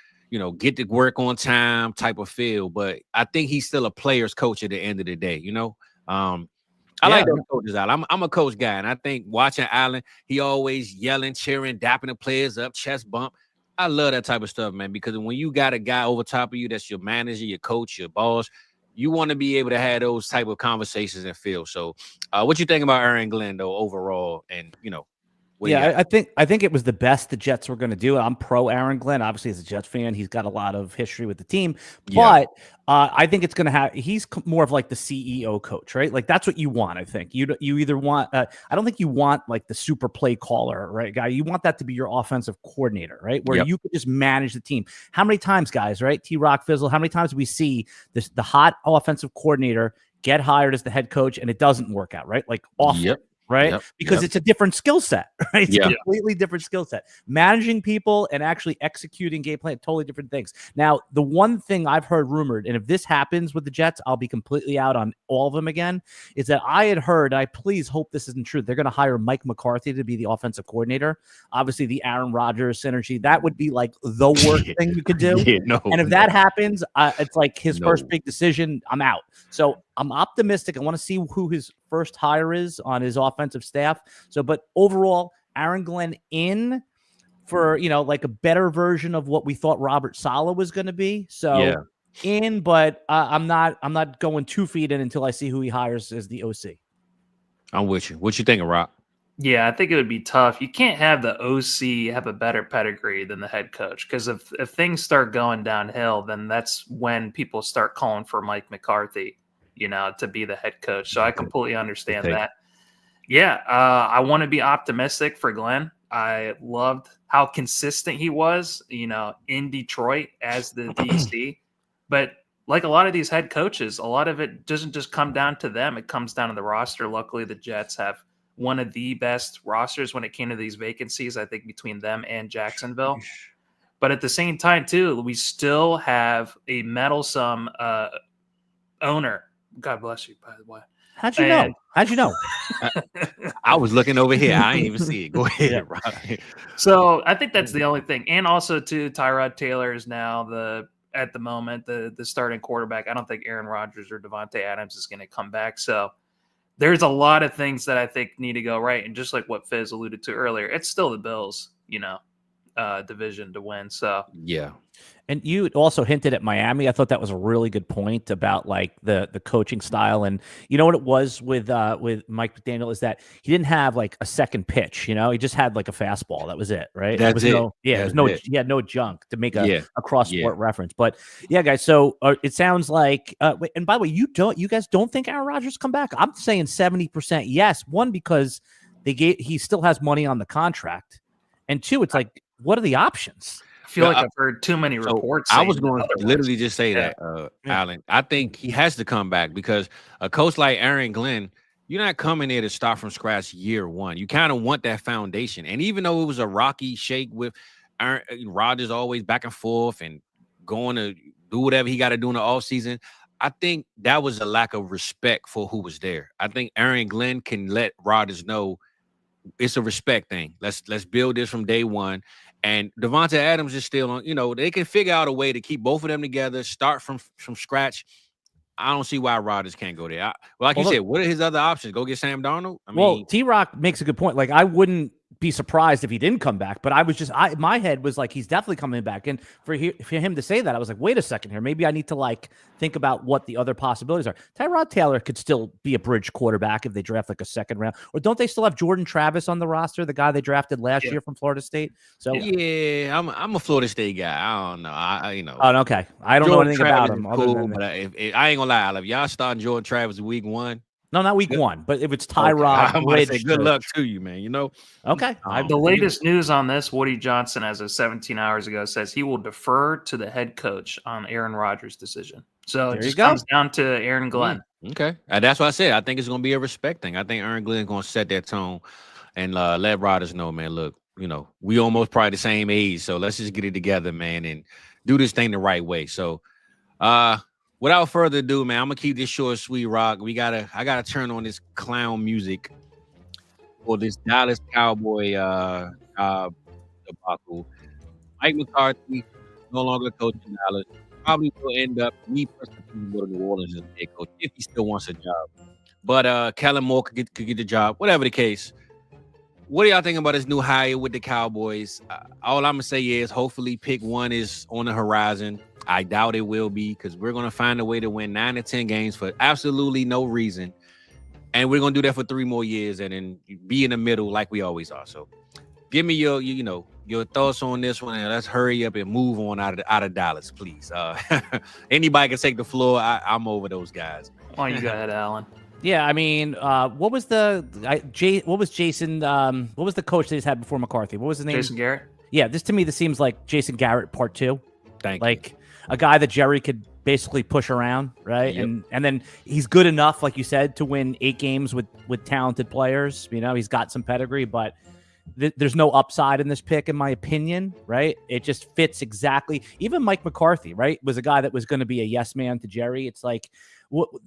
get to work on time type of feel." But I think he's still a player's coach at the end of the day. I like those coaches out. I'm a coach guy, and I think watching Allen, he always yelling, cheering, dapping the players up, chest bump. I love that type of stuff, man, because when you got a guy over top of you that's your manager, your coach, your boss, you want to be able to have those type of conversations and feel. So, what you think about Aaron Glenn though overall? And I think it was the best the Jets were going to do. I'm pro Aaron Glenn. Obviously, as a Jets fan, he's got a lot of history with the team. But I think it's going to have. He's more of like the CEO coach, right? Like that's what you want. I think you either want. I don't think you want like the super play caller, right, guy. You want that to be your offensive coordinator, right? Where you could just manage the team. How many times, guys? Right? T-Rock, Fizzle. How many times do we see the hot offensive coordinator get hired as the head coach and it doesn't work out, right? Like often. Right? Because it's a different skill set, right? It's a completely different skill set. Managing people and actually executing game plan, totally different things. Now, the one thing I've heard rumored, and if this happens with the Jets, I'll be completely out on all of them again, is that I had heard, I please hope this isn't true, they're going to hire Mike McCarthy to be the offensive coordinator. Obviously, the Aaron Rodgers synergy, that would be like the worst thing you could do. And if that happens, it's like his first big decision, I'm out. So I'm optimistic. I want to see who his first hire is on his offensive staff. So, but overall, Aaron Glenn in for, like a better version of what we thought Robert Saleh was going to be. So but I'm not going 2 feet in until I see who he hires as the OC. I'm with you. What you thinking, Rob? Yeah, I think it would be tough. You can't have the OC have a better pedigree than the head coach, because if things start going downhill, then that's when people start calling for Mike McCarthy, to be the head coach. So I completely understand that. Yeah, I want to be optimistic for Glenn. I loved how consistent he was, in Detroit as the DC. But like a lot of these head coaches, a lot of it doesn't just come down to them. It comes down to the roster. Luckily, the Jets have one of the best rosters when it came to these vacancies, I think, between them and Jacksonville. But at the same time, too, we still have a meddlesome owner. God bless you, by the way. How'd you know? I was looking over here. I didn't even see it. Go ahead, Rob. So I think that's the only thing. And also, too, Tyrod Taylor is now at the moment the starting quarterback. I don't think Aaron Rodgers or Devontae Adams is going to come back. So there's a lot of things that I think need to go right. And just like what Fizz alluded to earlier, it's still the Bills, division to win. So yeah. And you also hinted at Miami. I thought that was a really good point about like the coaching style. And you know what it was with Mike McDaniel is that he didn't have like a second pitch. He just had like a fastball. That was it, right? That's it. He had no junk to make a cross sport reference. But yeah, guys. So it sounds like. And by the way, you guys don't think Aaron Rodgers come back? I'm saying 70% yes. One, because he still has money on the contract, and two, it's like, what are the options? I feel like I've heard too many reports. I was going to literally just say that, Alan. I think he has to come back because a coach like Aaron Glenn, you're not coming there to start from scratch year one. You kind of want that foundation. And even though it was a rocky shake with Aaron Rodgers always back and forth and going to do whatever he got to do in the offseason, I think that was a lack of respect for who was there. I think Aaron Glenn can let Rodgers know it's a respect thing. Let's build this from day one. And Devontae Adams is still on, they can figure out a way to keep both of them together, start from scratch. I don't see why Rodgers can't go there. Like you said, what are his other options? Go get Sam Darnold? I mean, T-Rock makes a good point. Like, I wouldn't be surprised if he didn't come back, but my head was like, he's definitely coming back. And for him to say that, I was like, wait a second here. Maybe I need to like think about what the other possibilities are. Tyrod Taylor could still be a bridge quarterback if they draft like a second round. Or don't they still have Jordan Travis on the roster, the guy they drafted last year from Florida State? So yeah, I'm a Florida State guy. I don't know. Oh, okay. I don't know anything about him. Cool, other than but if I ain't gonna lie, if y'all starting Jordan Travis week 1. No, not week 1, but if it's Tyrod, I'm gonna say good luck to you, man. You know. Okay. The latest news on this, Woody Johnson, as of 17 hours ago, says he will defer to the head coach on Aaron Rodgers' decision. So it just comes down to Aaron Glenn. Okay, that's what I said. I think it's gonna be a respect thing. I think Aaron Glenn's gonna set that tone and let Rodgers know, man. Look, we almost probably the same age, so let's just get it together, man, and do this thing the right way. So, without further ado, man, I'm gonna keep this short, sweet, Rock. I gotta turn on this clown music for this Dallas Cowboy debacle. Mike McCarthy no longer coaching Dallas. Probably will end up me personally go to New Orleans as a head coach if he still wants a job. But Kellen Moore could get the job, whatever the case. What do y'all think about this new hire with the Cowboys? All I'm gonna say is hopefully pick 1 is on the horizon. I doubt it will be because we're going to find a way to win 9 to 10 games for absolutely no reason. And we're going to do that for 3 more years and then be in the middle like we always are. So give me your thoughts on this one, and let's hurry up and move on out of Dallas, please. Anybody can take the floor. I'm over those guys. Why don't you go ahead, Alan? Yeah, I mean, what was the coach they just had before McCarthy? What was his name? Jason Garrett? Yeah, this seems like Jason Garrett part 2. Thank you. A guy that Jerry could basically push around, right? Yep. And then he's good enough, like you said, to win 8 games with talented players. He's got some pedigree, but there's no upside in this pick, in my opinion, right? It just fits exactly. Even Mike McCarthy, right, was a guy that was going to be a yes man to Jerry. It's like,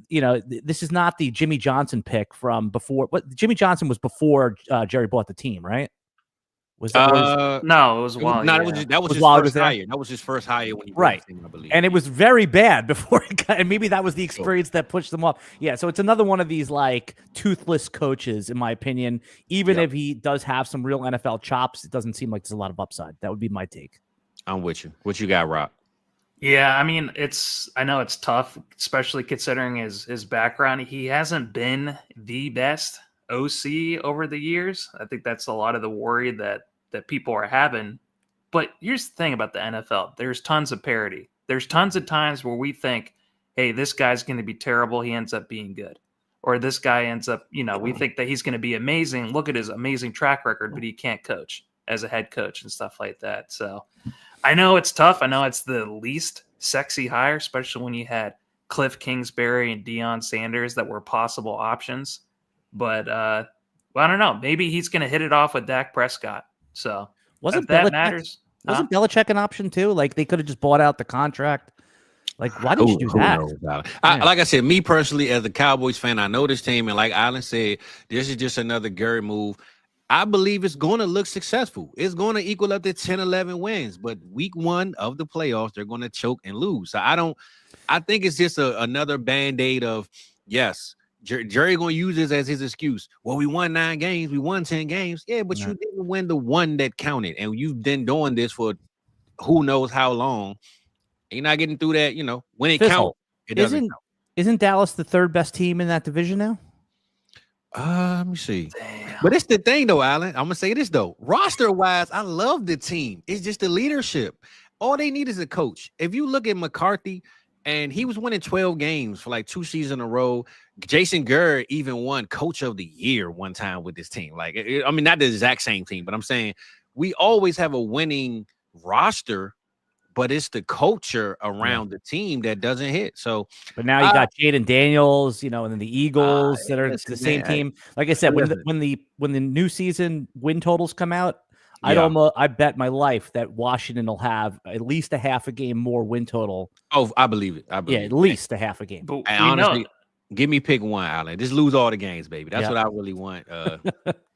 this is not the Jimmy Johnson pick from before. What Jimmy Johnson was before Jerry bought the team, right? Was that no, it was while. No, that was his first hire. That was his first hire when he right. Team, I believe. And it was very bad before it got, and maybe that was the experience that pushed them off. Yeah, so it's another one of these like toothless coaches, in my opinion. Even if he does have some real NFL chops, it doesn't seem like there's a lot of upside. That would be my take. I'm with you. What you got, Rob? Yeah, I mean, I know it's tough, especially considering his background. He hasn't been the best OC over the years. I think that's a lot of the worry that people are having. But here's the thing about the NFL. There's tons of parity. There's tons of times where we think, hey, this guy's going to be terrible. He ends up being good. Or this guy ends up, we think that he's going to be amazing. Look at his amazing track record, but he can't coach as a head coach and stuff like that. So I know it's tough. I know it's the least sexy hire, especially when you had Cliff Kingsbury and Deion Sanders that were possible options. But I don't know. Maybe he's going to hit it off with Dak Prescott. So wasn't that matters. Wasn't Belichick an option too? Like they could have just bought out the contract. Like why did you do that? Like I said, me personally, as a Cowboys fan, I know this team, and like Alan said, this is just another Gary move. I believe it's going to look successful. It's going to equal up to 10, 11 wins. But week 1 of the playoffs, they're going to choke and lose. So I think it's just another Band-Aid of, yes, Jerry going to use this as his excuse. Well, we won 9 games. We won 10 games. Yeah, but you didn't win the one that counted. And you've been doing this for who knows how long. And you're not getting through that, when it counts, it doesn't count. Isn't Dallas the 3rd best team in that division now? Let me see. Damn. But it's the thing, though, Alan. I'm going to say this, though. Roster-wise, I love the team. It's just the leadership. All they need is a coach. If you look at McCarthy, and he was winning 12 games for like 2 seasons in a row. Jason Garrett even won Coach of the Year one time with this team. Like, not the exact same team, but I'm saying we always have a winning roster, but it's the culture around the team that doesn't hit. So, but now you got Jayden Daniels, and then the Eagles that are the same team. Like I said, when the new season win totals come out, I bet my life that Washington will have at least a half a game more win total. Oh, I believe it. At least a half a game. But honestly, give me pick 1, Alan. Just lose all the games, baby. That's what I really want.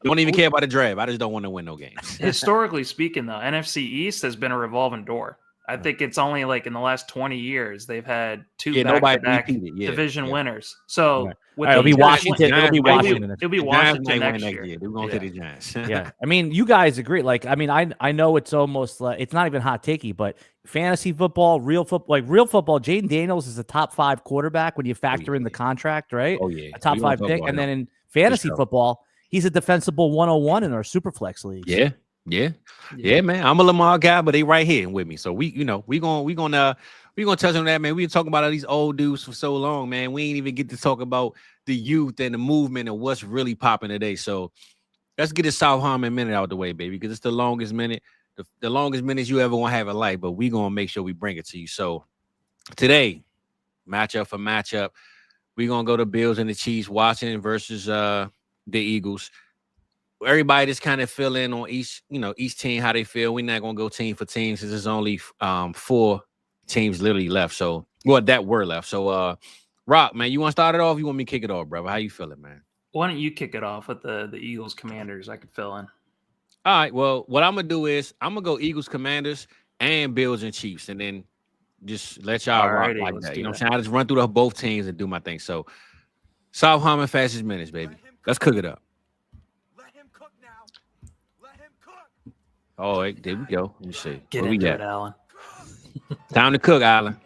Don't even care about the draft. I just don't want to win no games. Historically speaking, though, NFC East has been a revolving door. I think it's only like in the last 20 years they've had two nobody back-to-back repeated. division winners. So with it'll be those guys, Washington. It'll be Washington. It'll be The Giants Washington might win next next year. year. They're going to the Giants. Yeah, I mean, you guys agree. Like, I mean, I know it's almost it's not even hot takey, but fantasy football, real football, Jayden Daniels is a top 5 quarterback when you factor in the contract, right? Oh yeah, a top 5 pick, and then in fantasy football, he's a defensible 101 in our super flex leagues. Yeah, man. I'm a Lamar guy, but they right here with me. So we gonna touch on that, man. We been talking about all these old dudes for so long, man. We ain't even get to talk about the youth and the movement and what's really popping today. So let's get this South Harmon minute out the way, baby, because it's the longest minute, the longest minutes you ever want to have in life. But we gonna make sure we bring it to you. So today, matchup for matchup, we gonna go to Bills and the Chiefs, Washington versus the Eagles. Everybody just kind of fill in on each team how they feel. We're not gonna go team for team since there's only 4 teams literally left. So that were left. So Rock, man, you want to start it off? You want me to kick it off, brother? How you feeling, man? Why don't you kick it off with the Eagles Commanders? I could fill in. All right. Well, what I'm gonna do is I'm gonna go Eagles Commanders and Bills and Chiefs, and then just let y'all rock like that. You know what I'm saying? I just run through both teams and do my thing. So South Harmon fastest minutes, baby. Let's cook it up. Oh, there we go. Let me see. Get into it, Alan. Time to cook, Alan.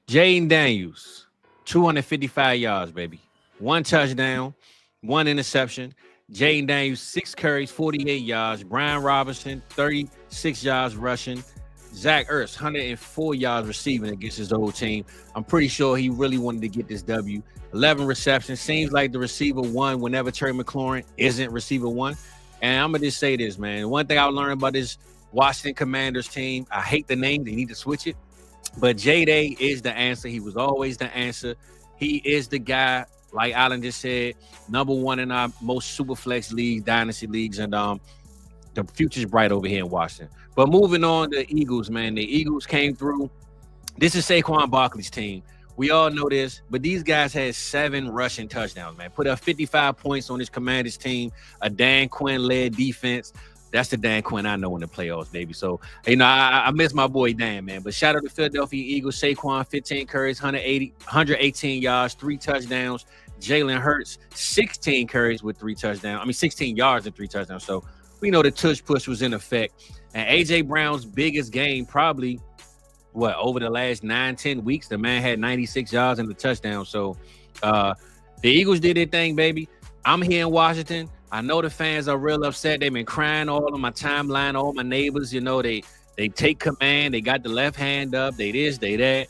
Jayden Daniels, 255 yards, baby. 1 touchdown, 1 interception. Jayden Daniels, 6 carries, 48 yards. Brian Robinson, 36 yards rushing. Zach Ertz, 104 yards receiving against his old team. I'm pretty sure he really wanted to get this W. 11 receptions. Seems like the receiver one whenever Terry McLaurin isn't receiver one. And I'm going to just say this, man. One thing I learned about this Washington Commanders team, I hate the name. They need to switch it. But J-Day is the answer. He was always the answer. He is the guy, like Alan just said, #1 in our most super flex leagues, dynasty leagues. And the future's bright over here in Washington. But moving on to Eagles, man. The Eagles came through. This is Saquon Barkley's team. We all know this, but these guys had 7 rushing touchdowns, man. Put up 55 points on this Commanders team, a Dan Quinn-led defense. That's the Dan Quinn I know in the playoffs, baby. So, I miss my boy Dan, man. But shout out to Philadelphia Eagles. Saquon, 15 carries, 118 yards, 3 touchdowns. Jalen Hurts, 16 carries with 3 touchdowns. 16 yards and 3 touchdowns. So, we know the tush push was in effect. And A.J. Brown's biggest game probably, over the last 9-10 weeks, the man had 96 yards and a touchdown. So the Eagles did their thing, baby. I'm here in Washington. I know the fans are real upset. They've been crying all on my timeline, all my neighbors. They take command. They got the left hand up. They this, they that.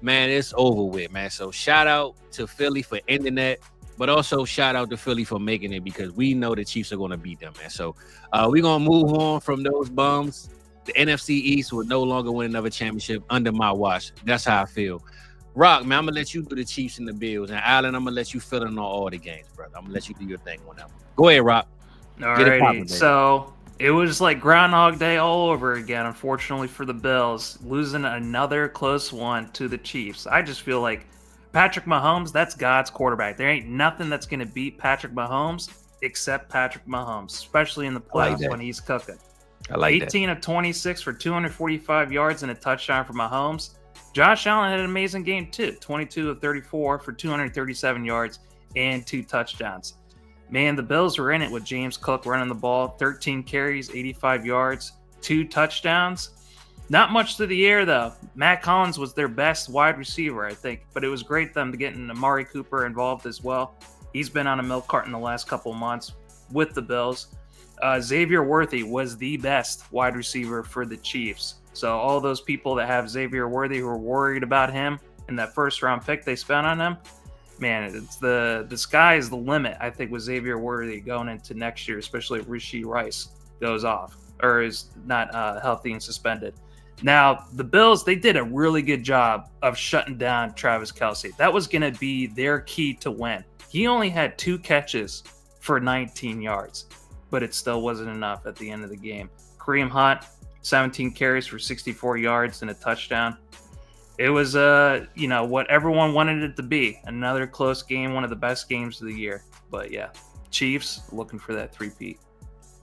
Man, it's over with, man. So shout out to Philly for ending that, but also shout out to Philly for making it, because we know the Chiefs are going to beat them, man. So we're going to move on from those bums. The NFC East will no longer win another championship under my watch. That's how I feel. Rock, man, I'm going to let you do the Chiefs and the Bills. And Alan, I'm going to let you fill in on all the games, brother. I'm going to let you do your thing on that one. Go ahead, Rock. All righty. So it was like Groundhog Day all over again, unfortunately, for the Bills. Losing another close one to the Chiefs. I just feel like Patrick Mahomes, that's God's quarterback. There ain't nothing that's going to beat Patrick Mahomes except Patrick Mahomes, especially in the playoffs when he's cooking. I like 18 of 26 for 245 yards and a touchdown for Mahomes. Josh Allen had an amazing game too. 22 of 34 for 237 yards and 2 touchdowns. Man, the Bills were in it with James Cook running the ball. 13 carries, 85 yards, 2 touchdowns. Not much through the air though. Matt Collins was their best wide receiver, I think. But it was great them getting Amari Cooper involved as well. He's been on a milk carton the last couple of months with the Bills. Xavier Worthy was the best wide receiver for the Chiefs. So all those people that have Xavier Worthy who are worried about him and that first-round pick they spent on him, man, it's the sky is the limit, I think, with Xavier Worthy going into next year, especially if Rashee Rice goes off or is not healthy and suspended. Now, the Bills, they did a really good job of shutting down Travis Kelce. That was going to be their key to win. He only had 2 catches for 19 yards. But it still wasn't enough at the end of the game. Kareem Hunt, 17 carries for 64 yards and a touchdown. It was, what everyone wanted it to be. Another close game, one of the best games of the year. But yeah, Chiefs looking for that 3-peat.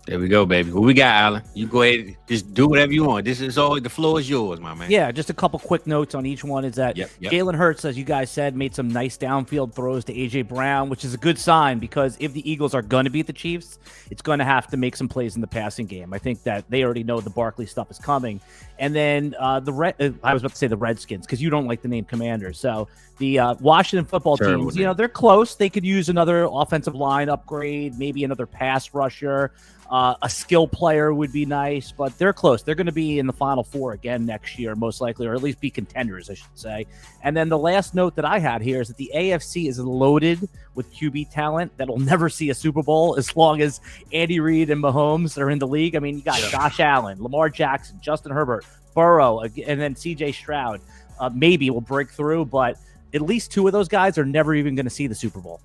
There we go, baby. What we got, Alan? You go ahead, just do whatever you want. This is all. The floor is yours, my man. Yeah, just a couple quick notes on each one. Is that Jalen Hurts, as you guys said, made some nice downfield throws to AJ Brown, which is a good sign because if the Eagles are going to beat the Chiefs, it's going to have to make some plays in the passing game. I think that they already know the Barkley stuff is coming. And then I was about to say the Redskins because you don't like the name Commanders. So the Washington football teams, they're close. They could use another offensive line upgrade, maybe another pass rusher. A skill player would be nice, but they're close. They're going to be in the Final Four again next year, most likely, or at least be contenders, I should say. And then the last note that I had here is that the AFC is loaded with QB talent that'll never see a Super Bowl as long as Andy Reid and Mahomes are in the league. I mean, you got Josh Allen, Lamar Jackson, Justin Herbert, Burrow, and then CJ Stroud. Maybe will break through, but at least two of those guys are never even going to see the Super Bowl.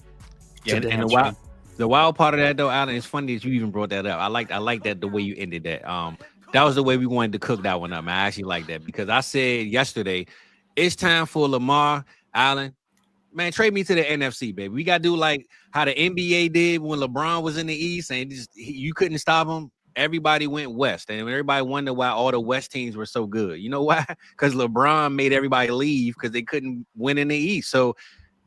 Yeah, and the wild part of that, though, Alan, it's funny that you even brought that up. I like that the way you ended that. That was the way we wanted to cook that one up, man. I actually like that because I said yesterday, it's time for Lamar, Allen. Man, trade me to the NFC, baby. We got to do like how the NBA did when LeBron was in the East and you couldn't stop him. Everybody went West, and everybody wondered why all the West teams were so good. You know why? Because LeBron made everybody leave because they couldn't win in the East. So,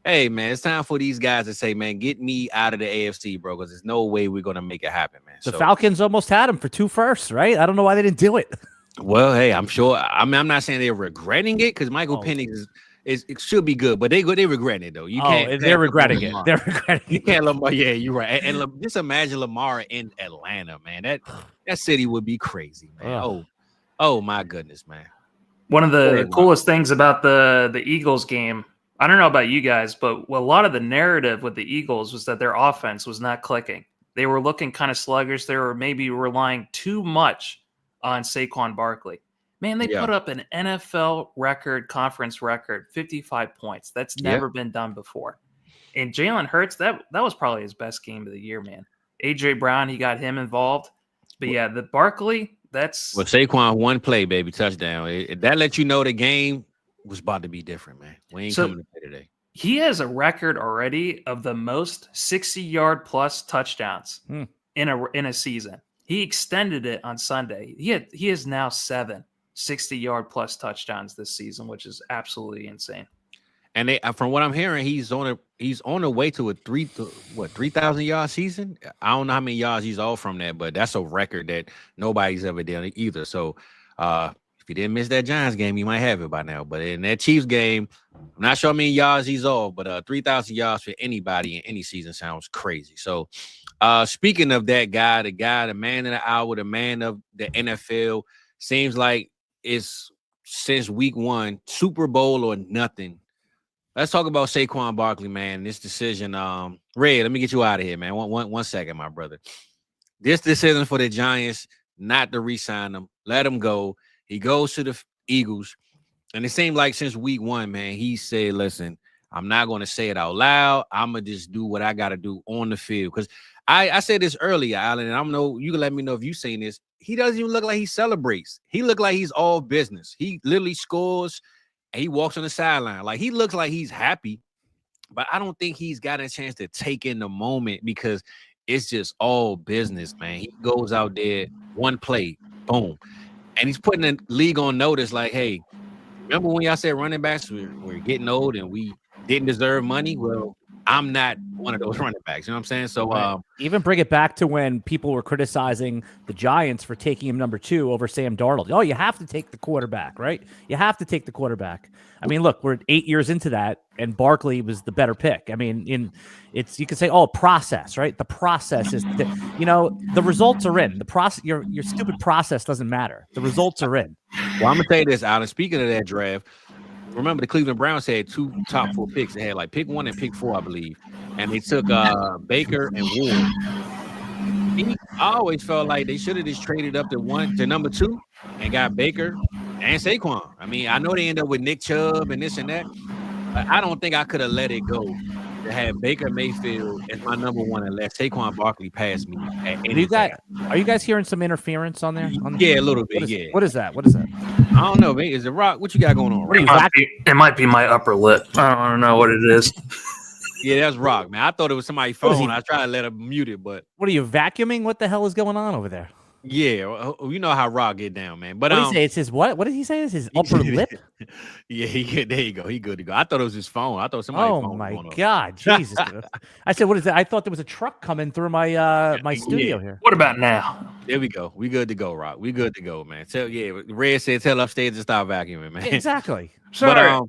hey, man, it's time for these guys to say, man, get me out of the AFC, bro, because there's no way we're going to make it happen, man. The Falcons almost had him for 2 firsts, right? I don't know why they didn't do it. Well, hey, I'm sure. I mean, I'm not saying they're regretting it because Michael Penix it should be good, but they regretting it, though. You can't. They're regretting it. They're regretting it. You can't, Lamar. Yeah, you're right. And just imagine Lamar in Atlanta, man. That city would be crazy, man. Oh my goodness, man. One of the coolest things about the Eagles game, I don't know about you guys, but a lot of the narrative with the Eagles was that their offense was not clicking. They were looking kind of sluggish. They were maybe relying too much on Saquon Barkley. Man, they put up an NFL conference record, 55 points. That's never been done before. And Jalen Hurts, that was probably his best game of the year, man. AJ Brown, he got him involved. But yeah, the Barkley, that's... Well, Saquon, one play, baby, touchdown. That lets you know the game was about to be different, man. We ain't coming to play today. He has a record already of the most 60-yard plus touchdowns in a season. He extended it on Sunday. He has now 7 60-yard plus touchdowns this season, which is absolutely insane. And from what I'm hearing, he's on the way to a 3,000 yard season. I don't know how many yards he's off from that, but that's a record that nobody's ever done either. So if you didn't miss that Giants game, you might have it by now. But in that Chiefs game, I'm not sure how many yards he's off, but 3,000 yards for anybody in any season sounds crazy. So speaking of that guy, the man of the hour, the man of the NFL, seems like it's since week 1, Super Bowl or nothing. Let's talk about Saquon Barkley, man. This decision, Reid, let me get you out of here, man. One second, my brother. This decision for the Giants not to re-sign him, let him go. He goes to the Eagles, and it seemed like since week 1, man, he said, listen, I'm not going to say it out loud. I'm going to just do what I got to do on the field. Because I said this earlier, Alan, and I don't know, you can let me know if you've seen this. He doesn't even look like he celebrates. He looked like he's all business. He literally scores, and he walks on the sideline. Like, he looks like he's happy, but I don't think he's got a chance to take in the moment because it's just all business, man. He goes out there, one play, boom. And he's putting the league on notice like, hey, remember when y'all said running backs we're getting old and we didn't deserve money? Well, I'm not one of those running backs. You know what I'm saying? So even bring it back to when people were criticizing the Giants for taking him number 2 over Sam Darnold. Oh, you have to take the quarterback, right? You have to take the quarterback. I mean, look, we're 8 years into that, and Barkley was the better pick. I mean, you could say, process, right? The process is, the results are in. The process, your stupid process doesn't matter. The results are in. Well, I'm gonna tell you this, Alan. Speaking of that draft, remember the Cleveland Browns had 2 top 4 picks. They had like pick 1 and pick 4, I believe, and they took Baker and Ward. I always felt like they should have just traded up to number 2 and got Baker and Saquon. I mean, I know they end up with Nick Chubb and this and that, but I don't think I could have let it go to have Baker Mayfield as my number 1 and let Saquon Barkley pass me. Are you guys hearing some interference on there? Yeah, a little bit. What is that? I don't know, man. Is it Rock? What you got going on? It might be my upper lip. I don't know what it is. Yeah, that's Rock, man. I thought it was somebody's What is he- phone. I tried to let him mute it, but What are you vacuuming? What the hell is going on over there? yeah, you know how Rock get down, man. But What did he say? It's his what? What did he say? It's his upper lip? Yeah, there you go. He good to go. I thought it was his phone. I thought somebody's Oh phone was my going off. God, Jesus! I said, what is that? I thought there was a truck coming through my my studio here. What about now? There we go. We good to go, Rock. We good to go, man. Red said tell upstairs to stop vacuuming, man. Exactly. Sorry.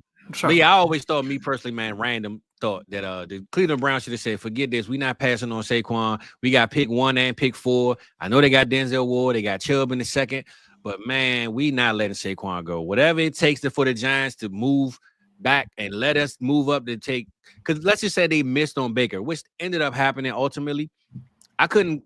But yeah, I always thought, me personally, man, random thought that the Cleveland Browns should have said, forget this. We're not passing on Saquon. We got pick 1 and pick 4. I know they got Denzel Ward. They got Chubb in the second. But, man, we not letting Saquon go. Whatever it takes for the Giants to move back and let us move up to take – because let's just say they missed on Baker, which ended up happening ultimately. I couldn't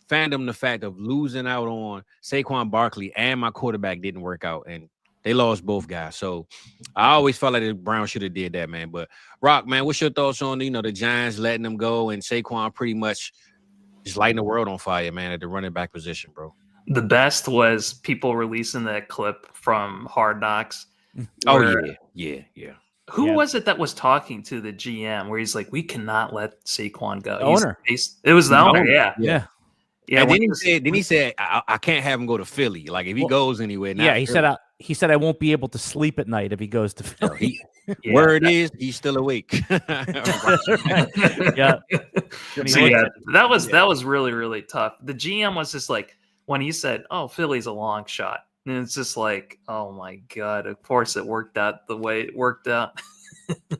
fathom the fact of losing out on Saquon Barkley and my quarterback didn't work out, and they lost both guys. So I always felt like the Browns should have did that, man. But Rock, man, what's your thoughts on, the Giants letting them go and Saquon pretty much just lighting the world on fire, man, at the running back position, bro? The best was people releasing that clip from Hard Knocks. Oh, yeah. Who was it that was talking to the GM where he's like, we cannot let Saquon go? The owner. It was the owner, yeah. Yeah. And then he said, I can't have him go to Philly. Like, if he goes anywhere. Yeah, he said I won't be able to sleep at night if he goes to Philly. Word is he's still awake. Yeah. So that was really, really tough. The GM was just like, when he said, oh, Philly's a long shot. And it's just like, oh my God, of course it worked out the way it worked out.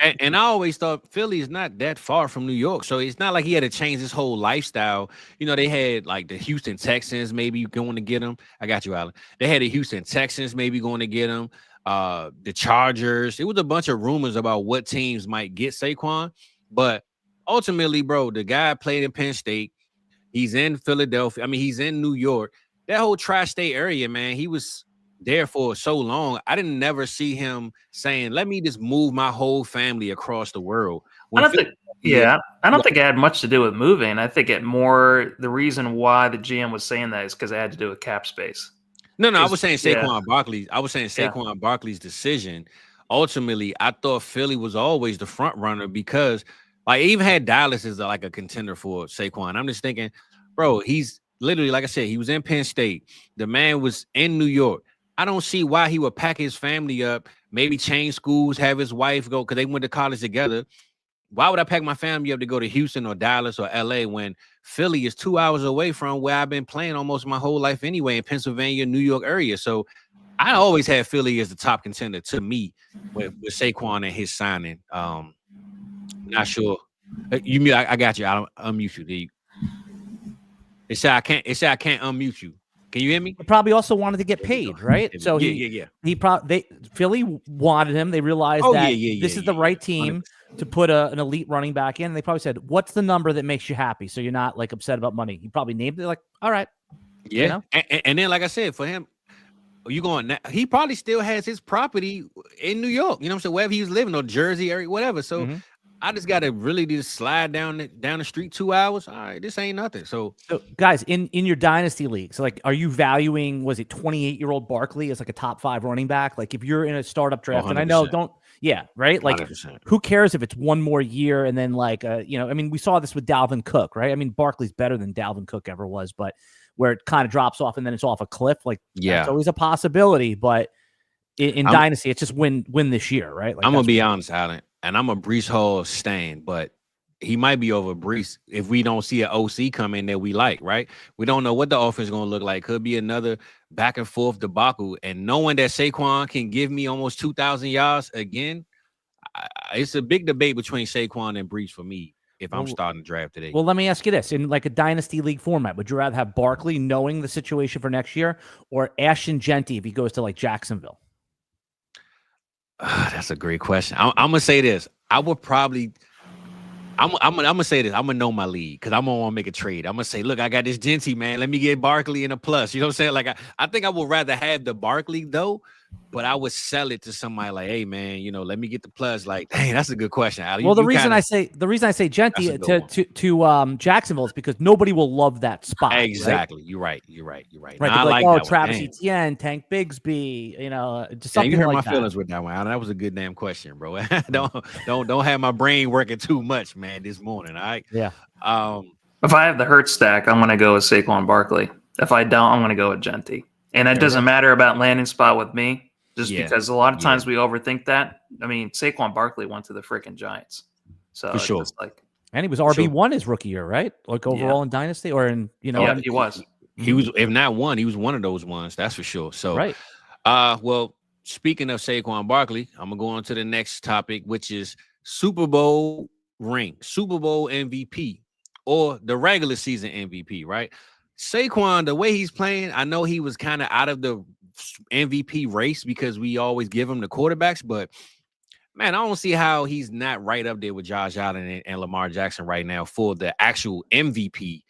and I always thought Philly is not that far from New York. So it's not like he had to change his whole lifestyle. They had like the Houston Texans maybe going to get him. I got you, Alan. They had the Houston Texans maybe going to get him. The Chargers. It was a bunch of rumors about what teams might get Saquon. But ultimately, bro, the guy played in Penn State. He's in Philadelphia. I mean, he's in New York. That whole tri-state area, man, he was there for so long. I didn't never see him saying, let me just move my whole family across the world. I don't think it had much to do with moving. I think the reason why the GM was saying that is because it had to do with cap space. No, I was saying Saquon Barkley. I was saying Saquon Barkley's decision. Ultimately, I thought Philly was always the front runner because I even had Dallas as like a contender for Saquon. I'm just thinking, bro, he's literally, like I said, he was in Penn State. The man was in New York. I don't see why he would pack his family up, maybe change schools, have his wife go, because they went to college together. Why would I pack my family up to go to Houston or Dallas or LA when Philly is 2 hours away from where I've been playing almost my whole life anyway, in Pennsylvania, New York area? So I always had Philly as the top contender to me with Saquon and his signing. Not sure. I got you. I'll unmute you. It said I can't unmute you. Can you hear me? He probably also wanted to get paid, right? So Philly wanted him. They realized this is the right team 100%. To put an elite running back in. They probably said, "What's the number that makes you happy?" So you're not like upset about money. He probably named it like, "All right." Yeah, and then like I said, for him, he probably still has his property in New York. You know what I'm saying? Wherever he was living, or Jersey area, whatever. So. Mm-hmm. I just got to really just slide down the street 2 hours. All right, this ain't nothing. So guys, in your dynasty league, so like, are you valuing, was it 28-year-old Barkley as like a top 5 running back? Like if you're in a startup draft, 100%. And I know right? Like 100%. Who cares if it's one more year and then like, I mean, we saw this with Dalvin Cook, right? I mean, Barkley's better than Dalvin Cook ever was, but where it kind of drops off and then it's off a cliff, like that's always a possibility. But in dynasty, it's just win this year, right? Like, I'm gonna be honest, Alan. And I'm a Breece Hall stan, but he might be over Breece if we don't see an OC come in that we like, right? We don't know what the offense is going to look like. Could be another back and forth debacle. And knowing that Saquon can give me almost 2,000 yards again, it's a big debate between Saquon and Breece for me if I'm starting the draft today. Well, let me ask you this. In like a dynasty league format, would you rather have Barkley knowing the situation for next year or Ashton Genty if he goes to like Jacksonville? That's a great question. I'm gonna say this. I would probably. I'm gonna say this. I'm gonna know my league because I'm gonna want to make a trade. I'm gonna say, look, I got this Genty, man. Let me get Barkley in a plus. You know what I'm saying? Like I think I would rather have the Barkley though but I would sell it to somebody like, hey man, let me get the plus. Like, dang, that's a good question, Ali. Well, the reason I say Genti to Jacksonville is because nobody will love that spot. Exactly. Right? You're right. Right. Now, I like, like Travis Etienne, Tank Bigsby, just something you hurt like my that. feelings with that one. Alan. That was a good damn question, bro. don't have my brain working too much, man, this morning. All right. Yeah. If I have the Hurt stack, I'm going to go with Saquon Barkley. If I don't, I'm going to go with Genti. And it doesn't matter about landing spot with me, because a lot of times we overthink that. I mean, Saquon Barkley went to the freaking Giants. So for sure. Just like, and he was RB1 his rookie year, right? Like overall in Dynasty or in, he was. He was, if not one, he was one of those ones. That's for sure. So, right. Well, speaking of Saquon Barkley, I'm going to go on to the next topic, which is Super Bowl ring, Super Bowl MVP, or the regular season MVP, right? Saquon, the way he's playing, I know he was kind of out of the MVP race because we always give him the quarterbacks, but man, I don't see how he's not right up there with Josh Allen and Lamar Jackson right now for the actual MVP.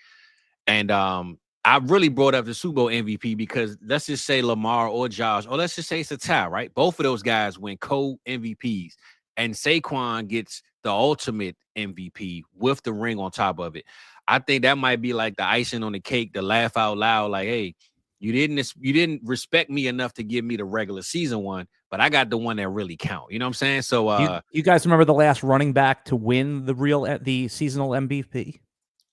And I really brought up the Super Bowl MVP because let's just say Lamar or Josh, or let's just say it's a tie, right? Both of those guys win co-MVPs, and Saquon gets the ultimate MVP with the ring on top of it. I think that might be like the icing on the cake, the laugh out loud, like, hey, you didn't respect me enough to give me the regular season one, but I got the one that really count. You know what I'm saying? So you guys remember the last running back to win the seasonal MVP?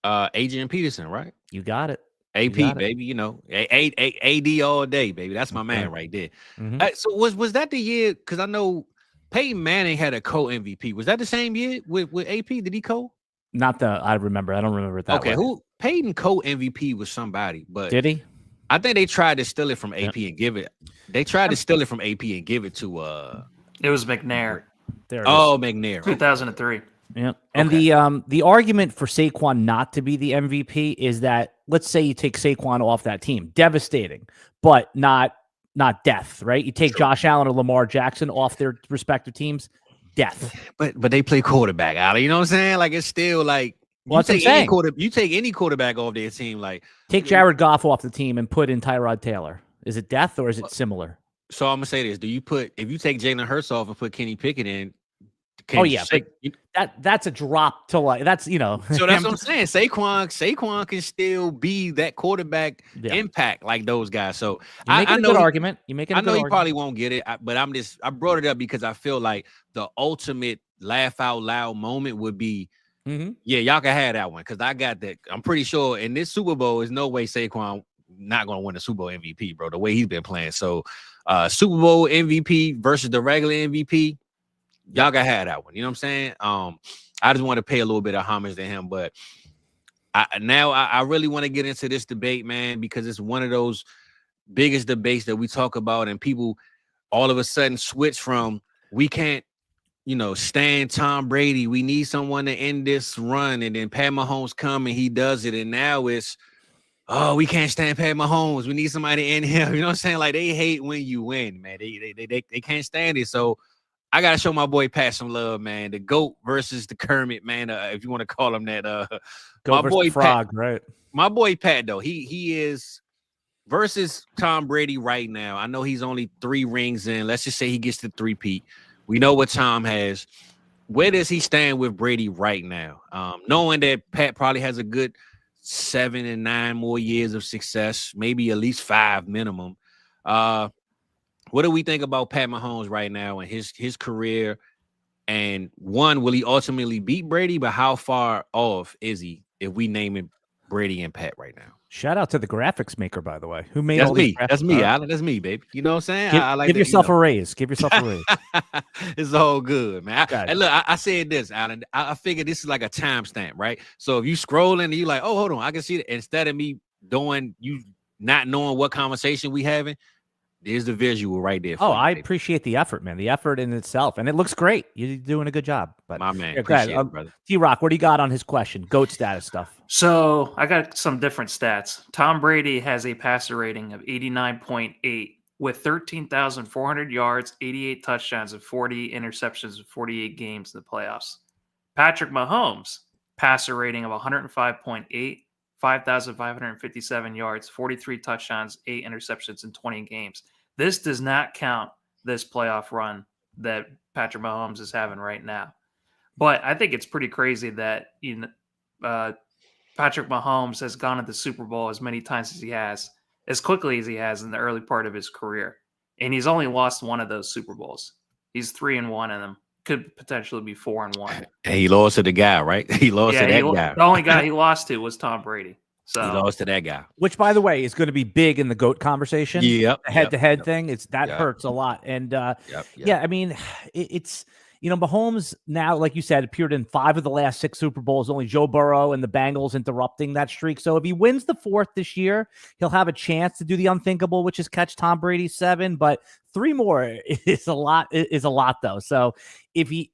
Adrian Peterson, right? You got it. AP, baby, AD all day, baby. That's my man right there. Mm-hmm. So was that the year? Because I know Peyton Manning had a co-MVP. Was that the same year with AP? Did he co? Not that I remember. I don't remember it that way. Who Peyton co-MVP was somebody, but did he? I think they tried to steal it from AP and give it. They tried to steal it from AP and give it to It was McNair. There. McNair. 2003. Yeah. And the argument for Saquon not to be the MVP is that, let's say you take Saquon off that team, devastating, but not death, right? You take Josh Allen or Lamar Jackson off their respective teams, death. But they play quarterback, Ali. You know what I'm saying? Like it's still like you take any quarterback off their team, like take Jared Goff off the team and put in Tyrod Taylor. Is it death or is it similar? So I'm gonna say this: if you take Jalen Hurts off and put Kenny Pickett in? That's a drop to like that's So that's what I'm saying. Saquon can still be that quarterback impact like those guys. So I know argument. You make it. I know you probably won't get it, but I brought it up because I feel like the ultimate laugh out loud moment would be, y'all can have that one because I got that. I'm pretty sure in this Super Bowl, there's no way Saquon not gonna win the Super Bowl MVP, bro. The way he's been playing. So Super Bowl MVP versus the regular MVP. Y'all gotta have that one. You know what I'm saying? I just want to pay a little bit of homage to him, but I really want to get into this debate, man, because it's one of those biggest debates that we talk about, and people all of a sudden switch from we can't, stand Tom Brady. We need someone to end this run, and then Pat Mahomes come and he does it, and now it's we can't stand Pat Mahomes. We need somebody to end him. You know what I'm saying? Like they hate when you win, man. They can't stand it. So I gotta show my boy Pat some love, man. The GOAT versus the Kermit, man. If you want to call him that, my boy Frog, Pat, right? My boy Pat, though, he is versus Tom Brady right now. I know he's only 3 rings in. Let's just say he gets the 3-peat. We know what Tom has. Where does he stand with Brady right now? Knowing that Pat probably has a good 7 and 9 more years of success, maybe at least 5 minimum. What do we think about Pat Mahomes right now and his career? And one, will he ultimately beat Brady? But how far off is he if we name him Brady and Pat right now? Shout out to the graphics maker, by the way, who made that's all me. these That's me, Alan. That's me, baby. You know what I'm saying? Give, I like give that, yourself a raise. Give yourself a raise. It's all good, man. And look, I said this, Alan. I figured this is like a timestamp, right? So if you scrolling and you like, oh, hold on, I can see it. Instead of me doing you not knowing what conversation we having. There's the visual right there. I appreciate the effort, man. The effort in itself. And it looks great. You're doing a good job. But my man, appreciate it, brother. T-Rock, what do you got on his question? GOAT status stuff. So I got some different stats. Tom Brady has a passer rating of 89.8 with 13,400 yards, 88 touchdowns, and 40 interceptions in 48 games in the playoffs. Patrick Mahomes, passer rating of 105.8, 5,557 yards, 43 touchdowns, 8 interceptions in 20 games. This does not count this playoff run that Patrick Mahomes is having right now. But I think it's pretty crazy that Patrick Mahomes has gone to the Super Bowl as many times as he has, as quickly as he has in the early part of his career. And he's only lost one of ththose Super Bowls. He's 3-1 in them. Could potentially be 4-1. And he lost to the guy, right? He lost to that guy. The only guy he lost to was Tom Brady. So he lost to that guy. Which, by the way, is going to be big in the GOAT conversation. Yep. The head-to-head thing. Hurts a lot. And yeah, I mean, it's Mahomes now, like you said, appeared in 5 of the last 6 Super Bowls. Only Joe Burrow and the Bengals interrupting that streak. So if he wins the 4th this year, he'll have a chance to do the unthinkable, which is catch Tom Brady's 7. But 3 more is a lot. Though. So he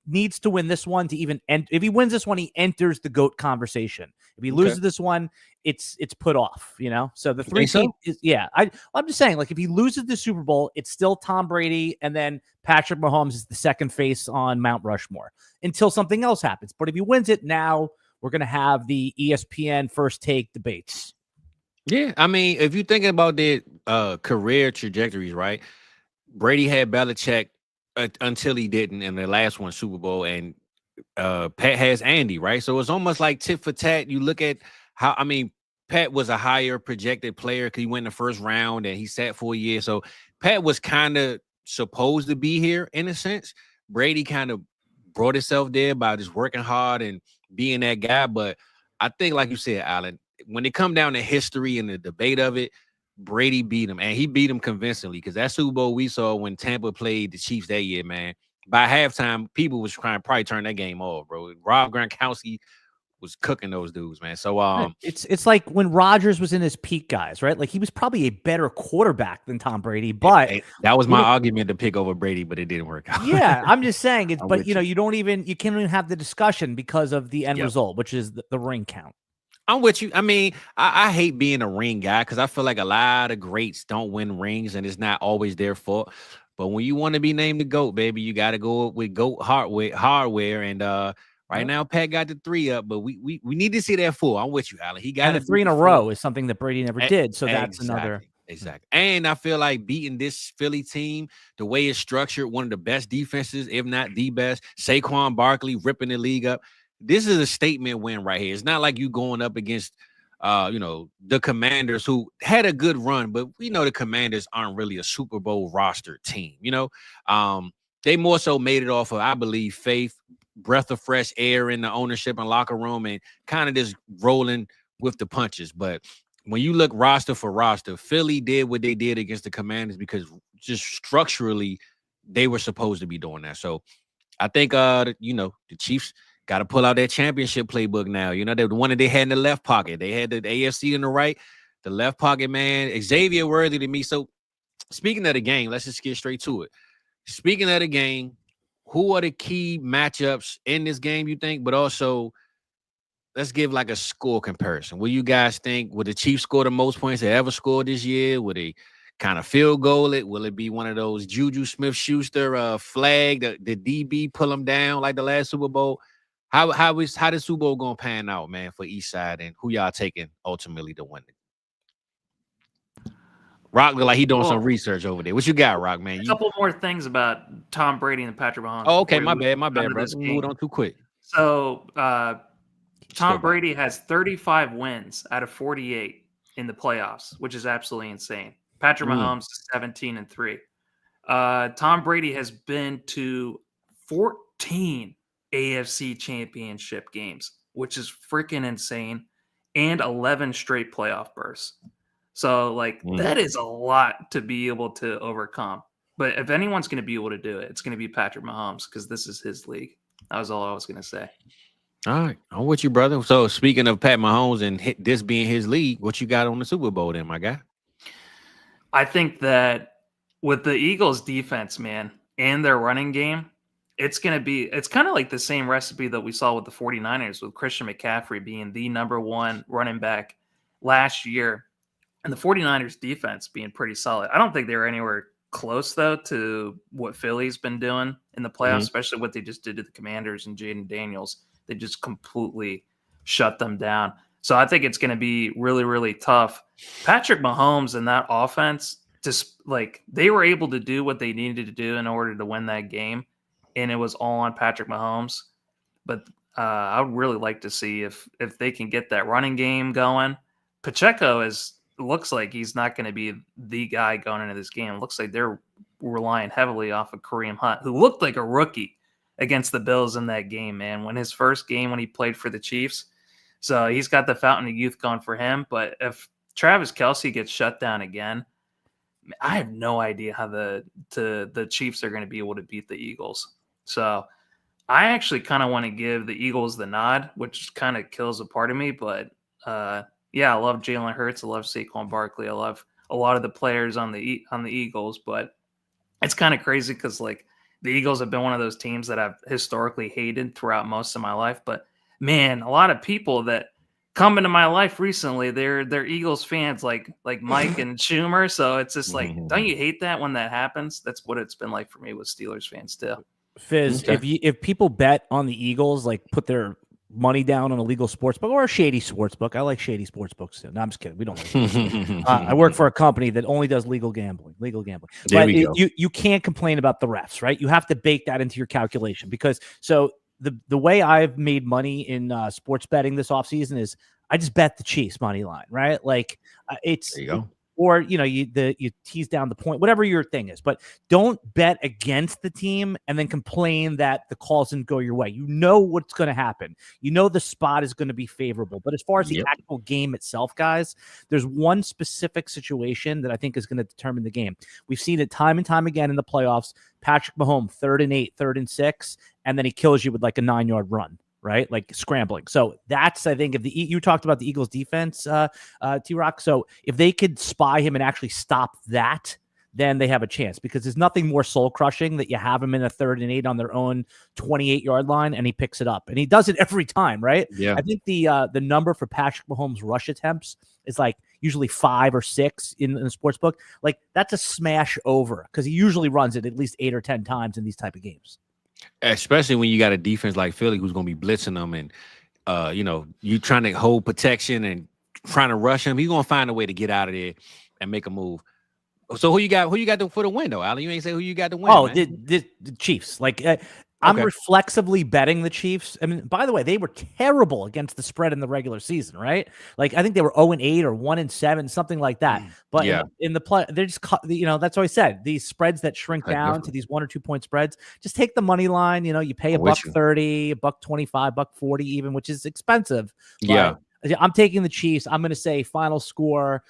needs to win this one to even. And if he wins this one, he enters the GOAT conversation. If he loses this one, it's put off. So the 3 team is I'm just saying, like, if he loses the Super Bowl, it's still Tom Brady, and then Patrick Mahomes is the second face on Mount Rushmore until something else happens. But if he wins it now, we're gonna have the ESPN first take debates. Yeah, I mean, if you're thinking about their career trajectories, right? Brady had Belichick until he didn't in the last one Super Bowl, and Pat has Andy, right? So it's almost like tit for tat. You look at how, I mean, Pat was a higher projected player because he went in the first round and he sat for a year. So Pat was kind of supposed to be here in a sense. Brady kind of brought himself there by just working hard and being that guy. But I think, like you said, Alan, when it come down to history and the debate of it, Brady beat him, and he beat him convincingly, because that Super Bowl we saw when Tampa played the Chiefs that year, man, by halftime, people was trying to probably turn that game off, bro. Rob Gronkowski was cooking those dudes, man. So it's like when Rodgers was in his peak, guys, right? Like, he was probably a better quarterback than Tom Brady, but that was my argument to pick over Brady, but it didn't work out. Yeah, I'm just saying it. But you can't even have the discussion because of the end result, which is the ring count. I'm with you. I mean, I hate being a ring guy because I feel like a lot of greats don't win rings, and it's not always their fault. But when you want to be named the GOAT, baby, you got to go with GOAT hardware. And right now, Pat got the 3 up, but we need to see that 4. I'm with you, Alan. He got a 3 in a row is something that Brady never did. So that's another. Exactly. And I feel like beating this Philly team, the way it's structured, one of the best defenses, if not the best, Saquon Barkley ripping the league up. This is a statement win right here. It's not like you going up against, the Commanders, who had a good run, but we know the Commanders aren't really a Super Bowl roster team. They more so made it off of, I believe, faith, breath of fresh air in the ownership and locker room, and kind of just rolling with the punches. But when you look roster for roster, Philly did what they did against the Commanders because just structurally they were supposed to be doing that. So I think, the Chiefs got to pull out that championship playbook now. The one that they had in the left pocket. They had the AFC in the right, the left pocket, man. Xavier Worthy to me. So speaking of the game, let's just get straight to it. Speaking of the game, who are the key matchups in this game, you think? But also, let's give like a score comparison. What do you guys think? Will the Chiefs score the most points they ever scored this year? Will they kind of field goal it? Will it be one of those Juju Smith-Schuster flag, the DB pull them down like the last Super Bowl? How the Super Bowl gonna pan out, man, for each side, and who y'all taking ultimately to win it? Rock look like he doing some research over there. What you got, Rock, man? A couple more things about Tom Brady and Patrick Mahomes. Oh, okay, my bad, bro. Moved on too quick. So Tom Brady has 35 wins out of 48 in the playoffs, which is absolutely insane. Patrick Mahomes is 17-3. Tom Brady has been to 14 AFC championship games, which is freaking insane, and 11 straight playoff berths. So, that is a lot to be able to overcome. But if anyone's going to be able to do it, it's going to be Patrick Mahomes, because this is his league. That was all I was going to say. All right. I'm with you, brother. So, speaking of Pat Mahomes and this being his league, what you got on the Super Bowl then, my guy? I think that with the Eagles' defense, man, and their running game, it's kind of like the same recipe that we saw with the 49ers, with Christian McCaffrey being the number 1 running back last year, and the 49ers defense being pretty solid. I don't think they were anywhere close, though, to what Philly's been doing in the playoffs, especially what they just did to the Commanders and Jayden Daniels. They just completely shut them down. So I think it's going to be really, really tough. Patrick Mahomes and that offense, just like they were able to do what they needed to do in order to win that game, and it was all on Patrick Mahomes. But I would really like to see if they can get that running game going. Pacheco looks like he's not going to be the guy going into this game. It looks like they're relying heavily off of Kareem Hunt, who looked like a rookie against the Bills in that game, man. When his first game when he played for the Chiefs. So he's got the fountain of youth going for him. But if Travis Kelce gets shut down again, I have no idea how the Chiefs are going to be able to beat the Eagles. So I actually kind of want to give the Eagles the nod, which kind of kills a part of me. But yeah, I love Jalen Hurts. I love Saquon Barkley. I love a lot of the players on the Eagles. But it's kind of crazy because like the Eagles have been one of those teams that I've historically hated throughout most of my life. But man, a lot of people that come into my life recently, they're Eagles fans like Mike and Schumer. So it's just like, don't you hate that when that happens? That's what it's been like for me with Steelers fans too. Fizz, if people bet on the Eagles, like put their money down on a legal sports book or a shady sports book. I like shady sports books too. No, I'm just kidding. We don't like I work for a company that only does legal gambling. There we go. You can't complain about the refs, right? You have to bake that into your calculation because the way I've made money in sports betting this offseason is I just bet the Chiefs money line, right? Like it's there you go. Or you tease down the point, whatever your thing is, but don't bet against the team and then complain that the calls didn't go your way. You know what's going to happen. You know the spot is going to be favorable. But as far as the actual game itself, guys, there's one specific situation that I think is going to determine the game. We've seen it time and time again in the playoffs. Patrick Mahomes, 3rd and 8, 3rd and 6, and then he kills you with like a 9-yard run. Right, like scrambling. So that's, I think, if you talked about the Eagles' defense, T-Rock. So if they could spy him and actually stop that, then they have a chance because there's nothing more soul crushing that you have him in a 3rd and 8 on their own 28-yard line and he picks it up and he does it every time. Right. Yeah. I think the number for Patrick Mahomes rush attempts is like usually 5 or 6 in the sports book. Like that's a smash over because he usually runs it at least 8 or 10 times in these type of games. Especially when you got a defense like Philly who's going to be blitzing them and, you trying to hold protection and trying to rush him. He's going to find a way to get out of there and make a move. So who you got for the win, though, Alan? You ain't say who you got to win. Oh, the Chiefs. Like I'm reflexively betting the Chiefs. I mean, by the way, they were terrible against the spread in the regular season, right? Like I think they were 0-8 or 1-7, something like that. But in the play, they're just that's what I said. These spreads that shrink down to these 1 or 2 point spreads, just take the money line. You pay $1.30, $1.25, $1.40 even, which is expensive. But I'm taking the Chiefs. I'm going to say final score.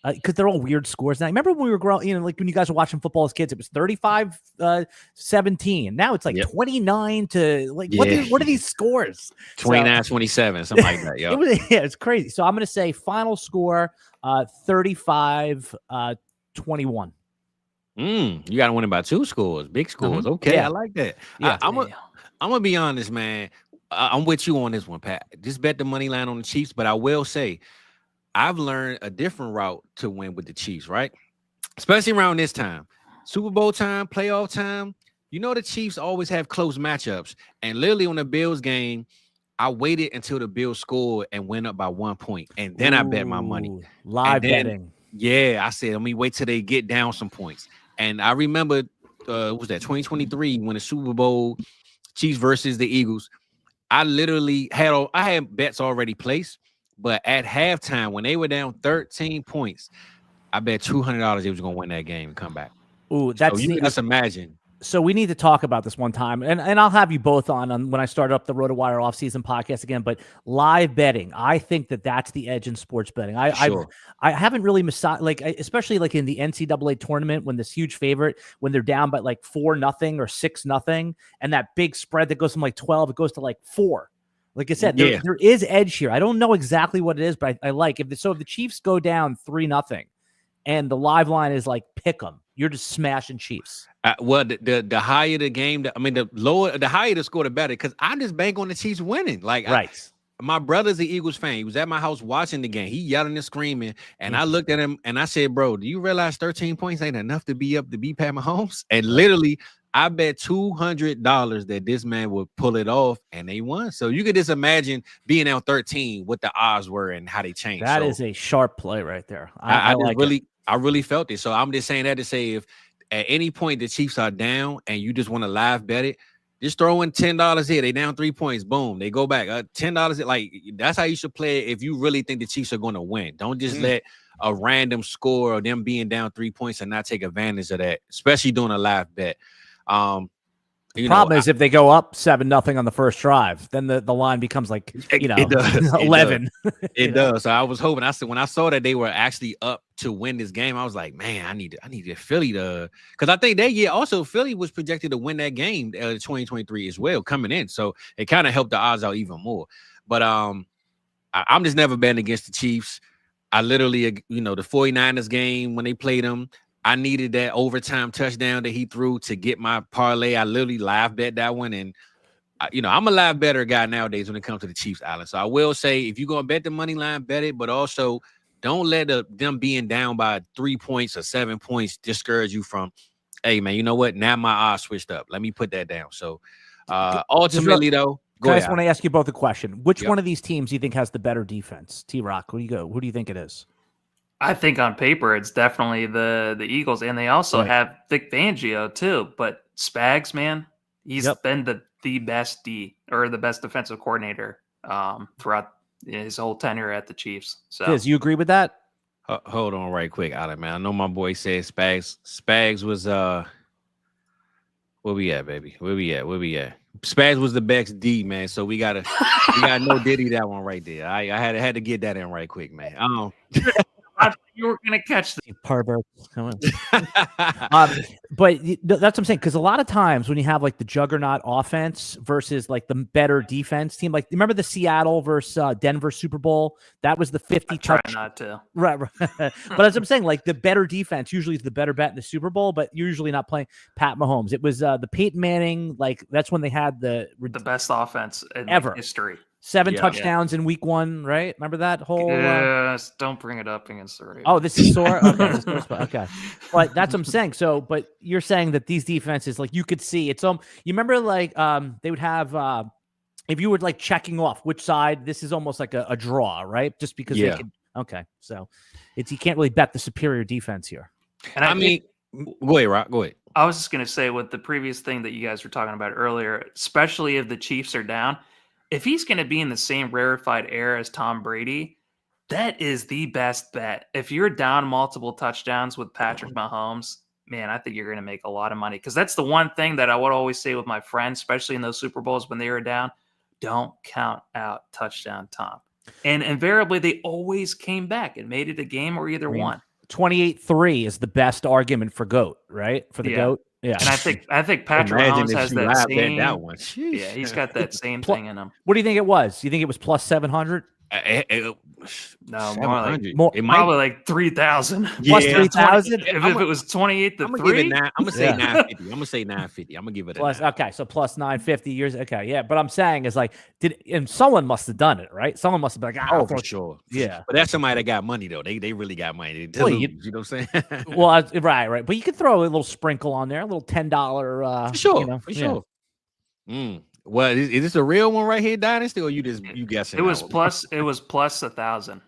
Because they're all weird scores now. Remember when we were growing, like when you guys were watching football as kids, it was 35-17. Now it's like 29 to like what are these scores? 29-27, something like that. It's crazy. So I'm going to say final score 35-21. You got to win it by 2 scores, big scores. Okay, I like that. I'm gonna be honest, man. I'm with you on this one, Pat. Just bet the money line on the Chiefs, but I will say, I've learned a different route to win with the Chiefs, right? Especially around this time. Super Bowl time, playoff time. The Chiefs always have close matchups. And literally on the Bills game, I waited until the Bills scored and went up by 1 point. And then I bet my money. Live betting. Yeah, I said, let me wait till they get down some points. And I remember, what was that, 2023, when the Super Bowl, Chiefs versus the Eagles. I literally had bets already placed. But at halftime, when they were down 13 points, I bet $200 they was going to win that game and come back. Ooh, that's so you can just imagine. So we need to talk about this one time, and I'll have you both on when I start up the Rotowire offseason podcast again. But live betting, I think that's the edge in sports betting. I haven't really especially like in the NCAA tournament when this huge favorite when they're down by like 4-0 or 6-0, and that big spread that goes from like 12, it goes to like 4. Like I said, there is edge here. I don't know exactly what it is, but I like if the Chiefs go down 3-0 and the live line is like pick 'em, you're just smashing Chiefs. Well, the higher the game, the higher the score, the better. Because I just bank on the Chiefs winning. Like right. My brother's an Eagles fan. He was at my house watching the game. He yelling and screaming, and I looked at him and I said, "Bro, do you realize 13 points ain't enough to beat Pat Mahomes?" And literally, I bet $200 that this man would pull it off, and they won. So you could just imagine being out 13, what the odds were and how they changed. That is a sharp play right there. I really felt it. So I'm just saying that to say if at any point the Chiefs are down and you just want to live bet it, just throw in $10 here. They down 3 points. Boom. They go back. $10. Like that's how you should play it if you really think the Chiefs are going to win. Don't just let a random score or them being down 3 points and not take advantage of that, especially doing a live bet. Problem is if they go up 7-0 on the first drive, then the line becomes like, it does. 11. It does. So I was hoping. When I saw that they were actually up to win this game, I was like, man, I need Philly to, because I think that year also Philly was projected to win that game 2023 as well coming in. So it kind of helped the odds out even more. But I'm just never betting against the Chiefs. I literally, the 49ers game when they played them, I needed that overtime touchdown that he threw to get my parlay. I literally live bet that one. And, I'm a live better guy nowadays when it comes to the Chiefs, Alan. So I will say, if you're going to bet the money line, bet it. But also, don't let them being down by 3 points or 7 points discourage you from, hey, man, you know what? Now my odds switched up. Let me put that down. So ultimately, though, I just want to ask you both a question. Which one of these teams do you think has the better defense? T-Rock, who do you think it is? I think on paper it's definitely the Eagles, and they also have Vic Fangio too. But Spags, man, he's been the best the best defensive coordinator throughout his whole tenure at the Chiefs. So, Fizz, you agree with that? Hold on, right quick, Alan, man. I know my boy said Spags. Spags was where we at, baby? Where we at? Spags was the best D, man. So we got no Diddy that one right there. I had to get that in right quick, man. I thought you were going to catch the pervert. But that's what I'm saying. Because a lot of times when you have like the juggernaut offense versus like the better defense team, like remember the Seattle versus Denver Super Bowl? That was the 50 touch. Not to. Right. But as I'm saying, like the better defense usually is the better bet in the Super Bowl, but you're usually not playing Pat Mahomes. It was the Peyton Manning. Like that's when they had the best offense in ever history. 7 touchdowns in week 1, right? Remember that whole? Don't bring it up against the Ravens. Oh, this is sore. Okay, okay. But that's what I'm saying. So, but you're saying that these defenses, like you could see, it's you remember like they would have if you were like checking off which side, this is almost like a draw, right? Just because they could. Okay, so you can't really bet the superior defense here. And I mean, go ahead, Rock. Go ahead. I was just gonna say with the previous thing that you guys were talking about earlier, especially if the Chiefs are down. If he's going to be in the same rarefied air as Tom Brady, that is the best bet. If you're down multiple touchdowns with Patrick Mahomes, man, I think you're going to make a lot of money. Because that's the one thing that I would always say with my friends, especially in those Super Bowls when they were down, don't count out touchdown Tom. And invariably, they always came back and made it a game or either one. 28-3 is the best argument for GOAT, right? For the GOAT. Yeah, and I think Patrick Mahomes has that same. That one. Yeah, he's got that same thing in him. What do you think it was? You think it was plus 700? No, more probably like 3,000. Plus 3,000. If it was 28 to 3, I'm gonna say 950. I'm gonna say 950. I'm gonna give it plus. Okay, so plus 950 years. Okay, yeah. But I'm saying is like, and someone must have done it, right? Someone must have been like, for sure. Yeah, but that's somebody that got money though. They really got money. You know what I'm saying? Well, right. But you could throw a little sprinkle on there, a little $10. For sure. Well, is this a real one right here, Dynasty, or you guessing? It was plus 1,000.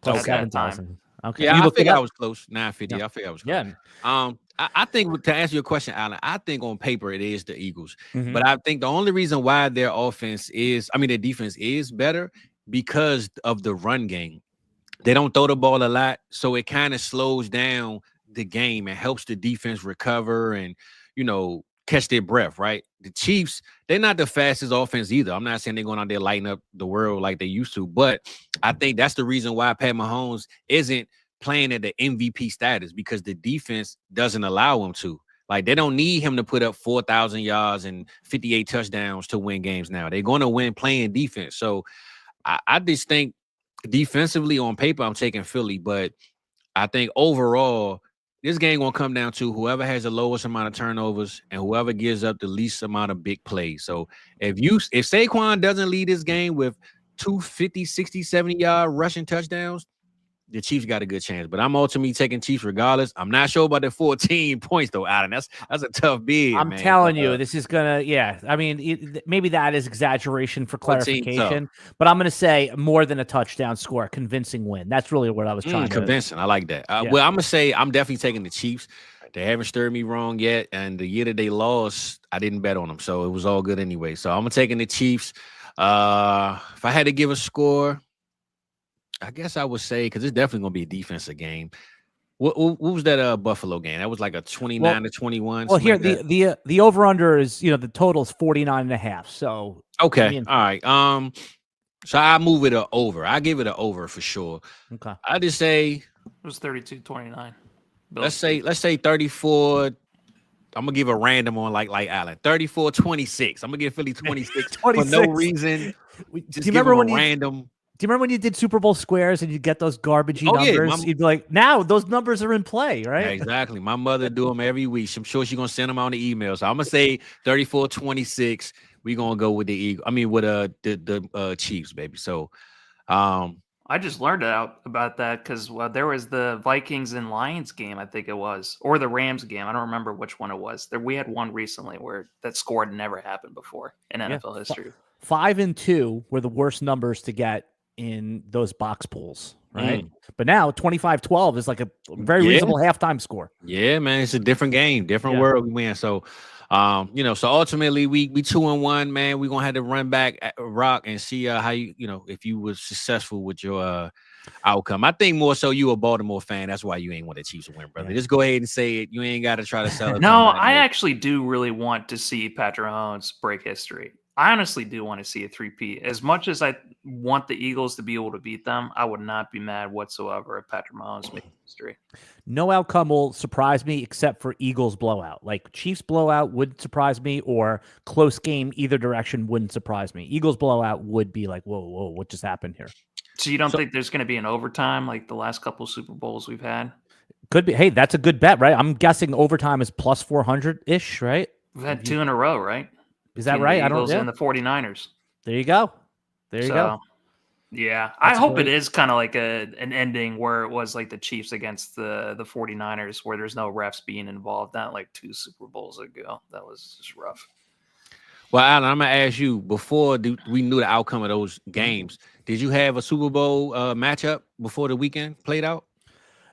Plus 7,000. Okay. Yeah, I think I was close. 950. I think I was close. Yeah. I think to answer your question, Alan, I think on paper it is the Eagles, but I think the only reason why their defense is better because of the run game. They don't throw the ball a lot, so it kind of slows down the game and helps the defense recover and catch their breath, right? The Chiefs, they're not the fastest offense either. I'm not saying they're going out there lighting up the world like they used to, but I think that's the reason why Pat Mahomes isn't playing at the MVP status because the defense doesn't allow him to. Like, they don't need him to put up 4,000 yards and 58 touchdowns to win games now. They're going to win playing defense. So I just think defensively on paper, I'm taking Philly, but I think overall, this game gonna come down to whoever has the lowest amount of turnovers and whoever gives up the least amount of big plays. So if Saquon doesn't lead this game with 250, 60, 70 yard rushing touchdowns, the Chiefs got a good chance. But I'm ultimately taking Chiefs regardless. I'm not sure about the 14 points though, Alan. That's a tough bid. I'm man. telling you, this is gonna. Yeah, I mean, maybe that is exaggeration for clarification, but I'm gonna say more than a touchdown score, convincing win. That's really what I was trying to. Convincing. I like that. Well, I'm gonna say I'm definitely taking the Chiefs. They haven't stirred me wrong yet, and the year that they lost, I didn't bet on them, so it was all good anyway. So I'm taking the Chiefs. If I had to give a score, I guess I would say, because it's definitely gonna be a defensive game. What was that Buffalo game? That was like a 29-21. Well, here the over under is, the total is 49.5. So okay, all right. So I move it over. I give it an over for sure. Okay. I just say it was 32-29. Let's say 34. I'm gonna give a random on like Allen. 34-26. I'm gonna give Philly 26 for no reason. Just give them a random. Do you remember when you did Super Bowl squares and you get those garbagey numbers? You'd be like, now those numbers are in play, right? Yeah, exactly. My mother do them every week. I'm sure she's gonna send them on the email. So I'm gonna say 34-26. We're gonna go with the Chiefs, baby. So I just learned about that because there was the Vikings and Lions game, I think it was, or the Rams game. I don't remember which one it was. We had one recently where that score had never happened before in NFL history. 5 and 2 were the worst numbers to get in those box pools, right? But now 25-12 is like a very reasonable halftime score. Yeah, man, it's a different game, different world we win. So so ultimately we 2-1, man. We're gonna have to run back at Rock and see how if you were successful with your outcome. I think more so you a Baltimore fan. That's why you ain't want the Chiefs to win, brother. Just go ahead and say it. You ain't got to try to sell it. No, I actually do really want to see Patrick Mahomes break history. I honestly do want to see a 3-peat. As much as I want the Eagles to be able to beat them, I would not be mad whatsoever if Patrick Mahomes makes history. No outcome will surprise me except for Eagles blowout. Like Chiefs blowout would surprise me, or close game either direction wouldn't surprise me. Eagles blowout would be like, whoa, what just happened here? So you don't think there's going to be an overtime like the last couple of Super Bowls we've had? Could be. Hey, that's a good bet, right? I'm guessing overtime is plus 400-ish, right? We've had 2 in a row, right? Is that right? I don't know. And the 49ers. There you go. You go. Yeah. I hope it is kind of like an ending where it was like the Chiefs against the 49ers where there's no refs being involved. Not like 2 Super Bowls ago. That was just rough. Well, Alan, I'm going to ask you, before we knew the outcome of those games, did you have a Super Bowl matchup before the weekend played out?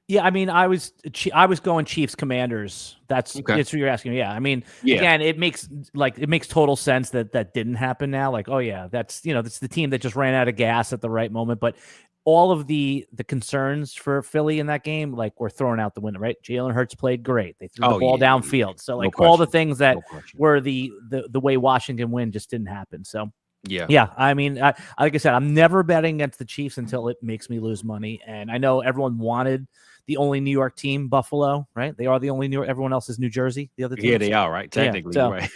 Yeah, I mean, I was going Chiefs Commanders. That's what you're asking. Yeah, I mean, again, it makes total sense that didn't happen now. Like, oh yeah, that's the team that just ran out of gas at the right moment. But all of the concerns for Philly in that game, like, were thrown out the window. Right? Jalen Hurts played great. They threw the ball downfield. So like all the things that were the way Washington win just didn't happen. So. Yeah. I mean, like I said, I'm never betting against the Chiefs until it makes me lose money. And I know everyone wanted the only New York team, Buffalo, right? They are the only New York. Everyone else is New Jersey. The other teams. Yeah, they are, right? Technically, right.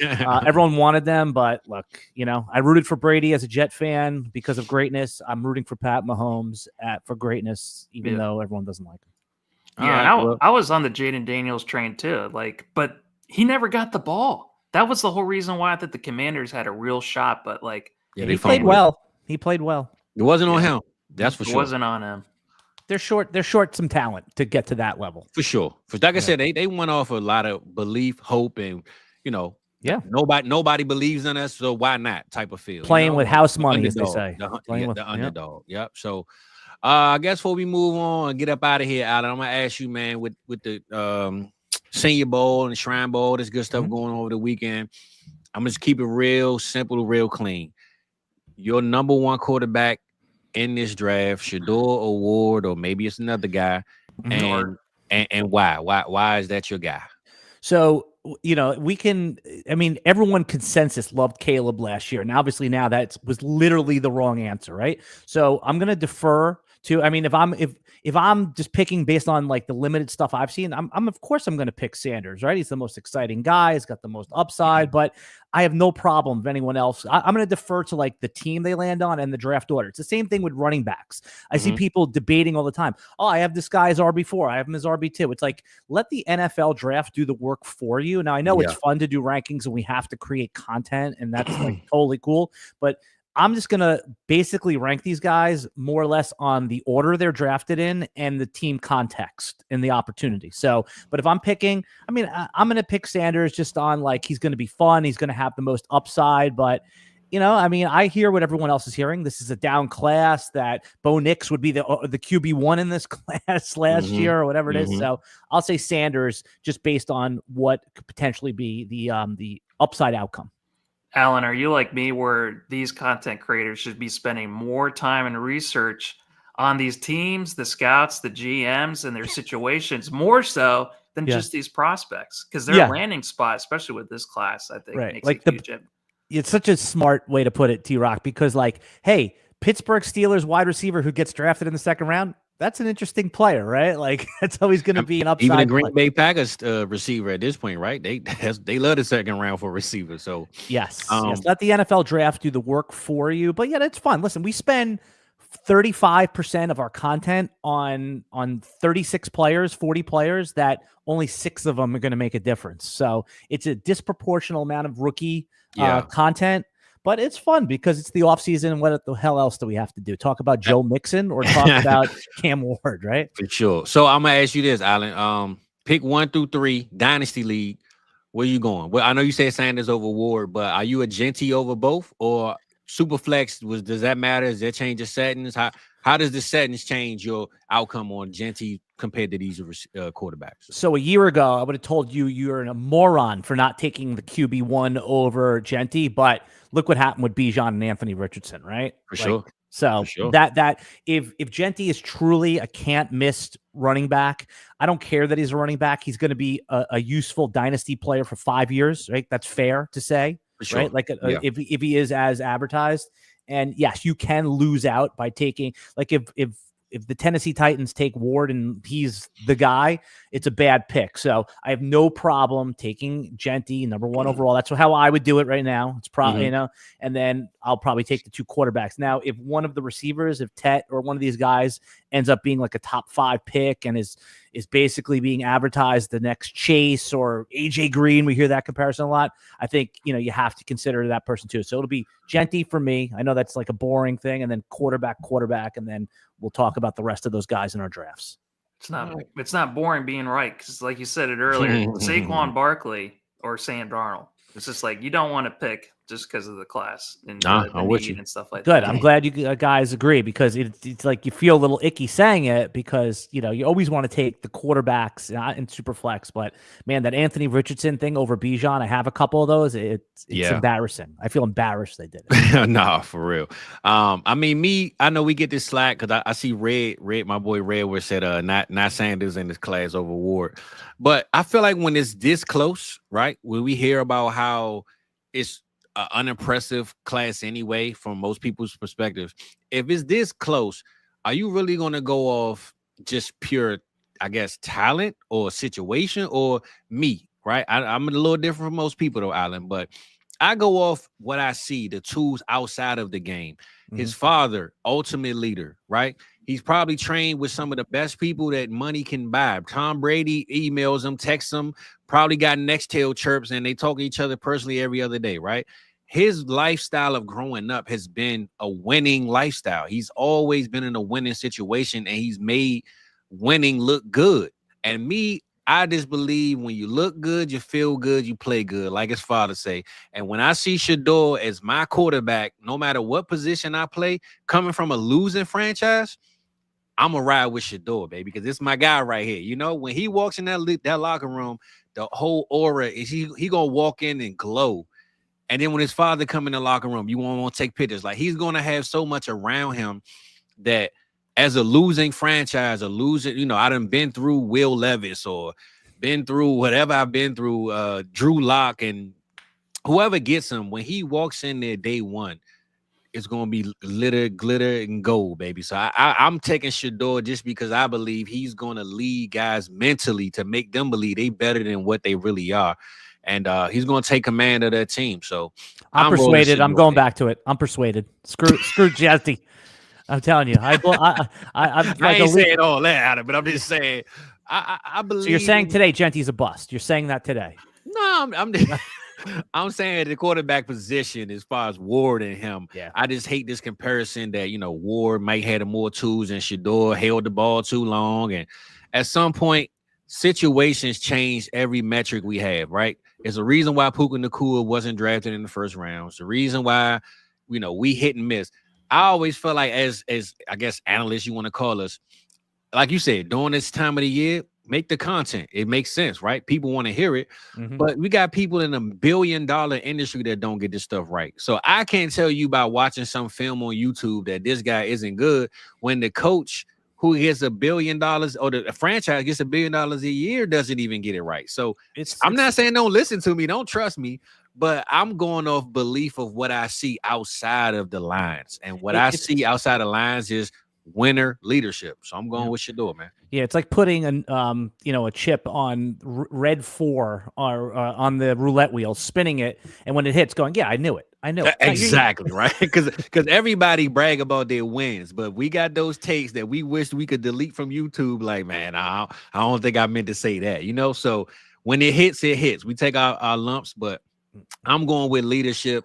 Everyone wanted them, but look, I rooted for Brady as a Jet fan because of greatness. I'm rooting for Pat Mahomes for greatness, even though everyone doesn't like him. Yeah, I was on the Jayden Daniels train too. But he never got the ball. That was the whole reason why I thought the Commanders had a real shot. But he played well. He played well. It wasn't on him. That's for sure. It wasn't on him. They're short some talent to get to that level. For sure. Like I said, they went off a lot of belief, hope, and nobody believes in us, so why not type of feel. Playing with house money, as they say. The underdog. Yep. So I guess before we move on and get up out of here, Alan, I'm gonna ask you, man, with the Senior Bowl and the Shrine Bowl, this good stuff going on over the weekend. I'm just keep it real simple, real clean. Your number one quarterback in this draft, Shador or Ward, or maybe it's another guy, and why? Why is that your guy? So everyone consensus loved Caleb last year, and obviously now that was literally the wrong answer, right? So I'm gonna defer to. I mean, if I'm just picking based on like the limited stuff I've seen, I'm of course I'm going to pick Sanders, right? He's the most exciting guy. He's got the most upside, but I have no problem with anyone else. I'm going to defer to like the team they land on and the draft order. It's the same thing with running backs. I see people debating all the time. Oh, I have this guy as RB4. I have him as RB2. It's like, let the NFL draft do the work for you. Now I know it's fun to do rankings and we have to create content and that's like totally cool, but I'm just going to basically rank these guys more or less on the order they're drafted in and the team context and the opportunity. So, but if I'm picking, I mean, I'm going to pick Sanders just on like, he's going to be fun. He's going to have the most upside, but you know, I mean, I hear what everyone else is hearing. This is a down class, that Bo Nix would be the QB1 in this class last year or whatever it is. So I'll say Sanders just based on what could potentially be the upside outcome. Alan, are you like me where these content creators should be spending more time and research on these teams, the scouts, the GMs, and their situations more so than just these prospects? Because their landing spot, especially with this class, I think makes like a huge impact. It's such a smart way to put it, T-Rock, because like, hey, Pittsburgh Steelers wide receiver who gets drafted in the second round, that's an interesting player, right? Like that's always going to be an upside. Even the Green Bay Packers receiver at this point, right? They love the second round for receivers. So yes, let the NFL draft do the work for you. But yeah, it's fun. Listen, we spend 35% of our content on 36 players, 40 players that only 6 of them are going to make a difference. So it's a disproportional amount of rookie content, but it's fun because it's the offseason. And what the hell else do we have to do? Talk about Joe Mixon or talk about Cam Ward, right? For sure. So I'm going to ask you this, Alan. Pick 1 through 3, Dynasty League. Where you going? Well, I know you said Sanders over Ward, but are you a Genty over both or Superflex? Does that matter? Does that change the settings? How does the settings change your outcome on Genty compared to these quarterbacks? So a year ago, I would have told you you're a moron for not taking the QB1 over Genty, but look what happened with Bijan and Anthony Richardson, right? For sure. So that if Genty is truly a can't miss running back, I don't care that he's a running back. He's going to be a useful dynasty player for 5 years, right? That's fair to say, right? Like if he is as advertised. And yes, you can lose out by taking, like if the Tennessee Titans take Ward and he's the guy, it's a bad pick. So I have no problem taking Genty, number 1 overall. That's how I would do it right now. It's probably, you know, and then I'll probably take the 2 quarterbacks. Now, if one of the receivers, if Tet or one of these guys ends up being like a top 5 pick and is basically being advertised the next Chase or AJ Green, we hear that comparison a lot. I think, you know, you have to consider that person too. So it'll be Genty for me. I know that's like a boring thing, and then quarterback, and then we'll talk about the rest of those guys in our drafts. It's not boring being right, because like you said it earlier, Saquon Barkley or Sam Darnold. It's just like you don't want to pick just because of the class and the need and stuff like that. Good. I'm glad you guys agree, because it's like you feel a little icky saying it, because you know you always want to take the quarterbacks in super flex, but man, that Anthony Richardson thing over Bijan, I have a couple of those. It's embarrassing. I feel embarrassed they did it. Nah, for real. I mean, I know we get this slack because I see Red, my boy Red, where said not Sanders in this class over Ward, but I feel like when it's this close, right? When we hear about how it's unimpressive class anyway, from most people's perspectives. If it's this close, are you really going to go off just pure, I guess, talent or situation or me, right? I'm a little different from most people though, Alan, but I go off what I see, the tools outside of the game. His father, ultimate leader, right? He's probably trained with some of the best people that money can buy. Tom Brady emails him, texts him, probably got Nextel chirps, and they talk to each other personally every other day, right? His lifestyle of growing up has been a winning lifestyle. He's always been in a winning situation, and he's made winning look good. And me, I just believe when you look good, you feel good, you play good, like his father say. And when I see Shador as my quarterback, no matter what position I play, coming from a losing franchise, I'm going to ride with Shador, baby, because this is my guy right here. You know, when he walks in that locker room, the whole aura is he going to walk in and glow. And then when his father come in the locker room, you won't want to take pictures. Like, he's going to have so much around him that as a losing franchise, you know, I done been through Will Levis or been through whatever I've been through, Drew Lock, and whoever gets him, when he walks in there day one, it's going to be glitter, and gold, baby. So I'm taking Shador just because I believe he's going to lead guys mentally to make them believe they better than what they really are. And he's going to take command of that team. So I'm persuaded. I'm going back to it. I'm persuaded. Screw Jazzy. I'm telling you. I'm like I ain't saying all that, Adam, but I'm just saying. I believe. So you're saying today Genty's a bust. You're saying that today. No, I'm just. I'm saying the quarterback position, as far as Ward and him, Yeah. I just hate this comparison that, Ward might have more tools and Shador held the ball too long. And at some point, situations change every metric we have, right? It's a reason why Puka Nacua wasn't drafted in the first round. It's the reason why, we hit and miss. I always feel like as I guess analysts you want to call us, like you said, during this time of the year, make the content. It makes sense, right? People want to hear it. Mhm. But we got people in $1 billion industry that don't get this stuff right. So I can't tell you by watching some film on YouTube that this guy isn't good when the coach who gets $1 billion or the franchise gets $1 billion a year doesn't even get it right. So I'm not saying don't listen to me, don't trust me, but I'm going off belief of what I see outside of the lines. And what I see outside the lines is winner leadership. So I'm going with Shador, man. Yeah, it's like putting a chip on red 4 or on the roulette wheel, spinning it, and when it hits, going, yeah, I knew it. Exactly, right? Because everybody brag about their wins, but we got those takes that we wish we could delete from YouTube. Like, man, I don't think I meant to say that, So when it hits, it hits. We take our lumps, but I'm going with leadership,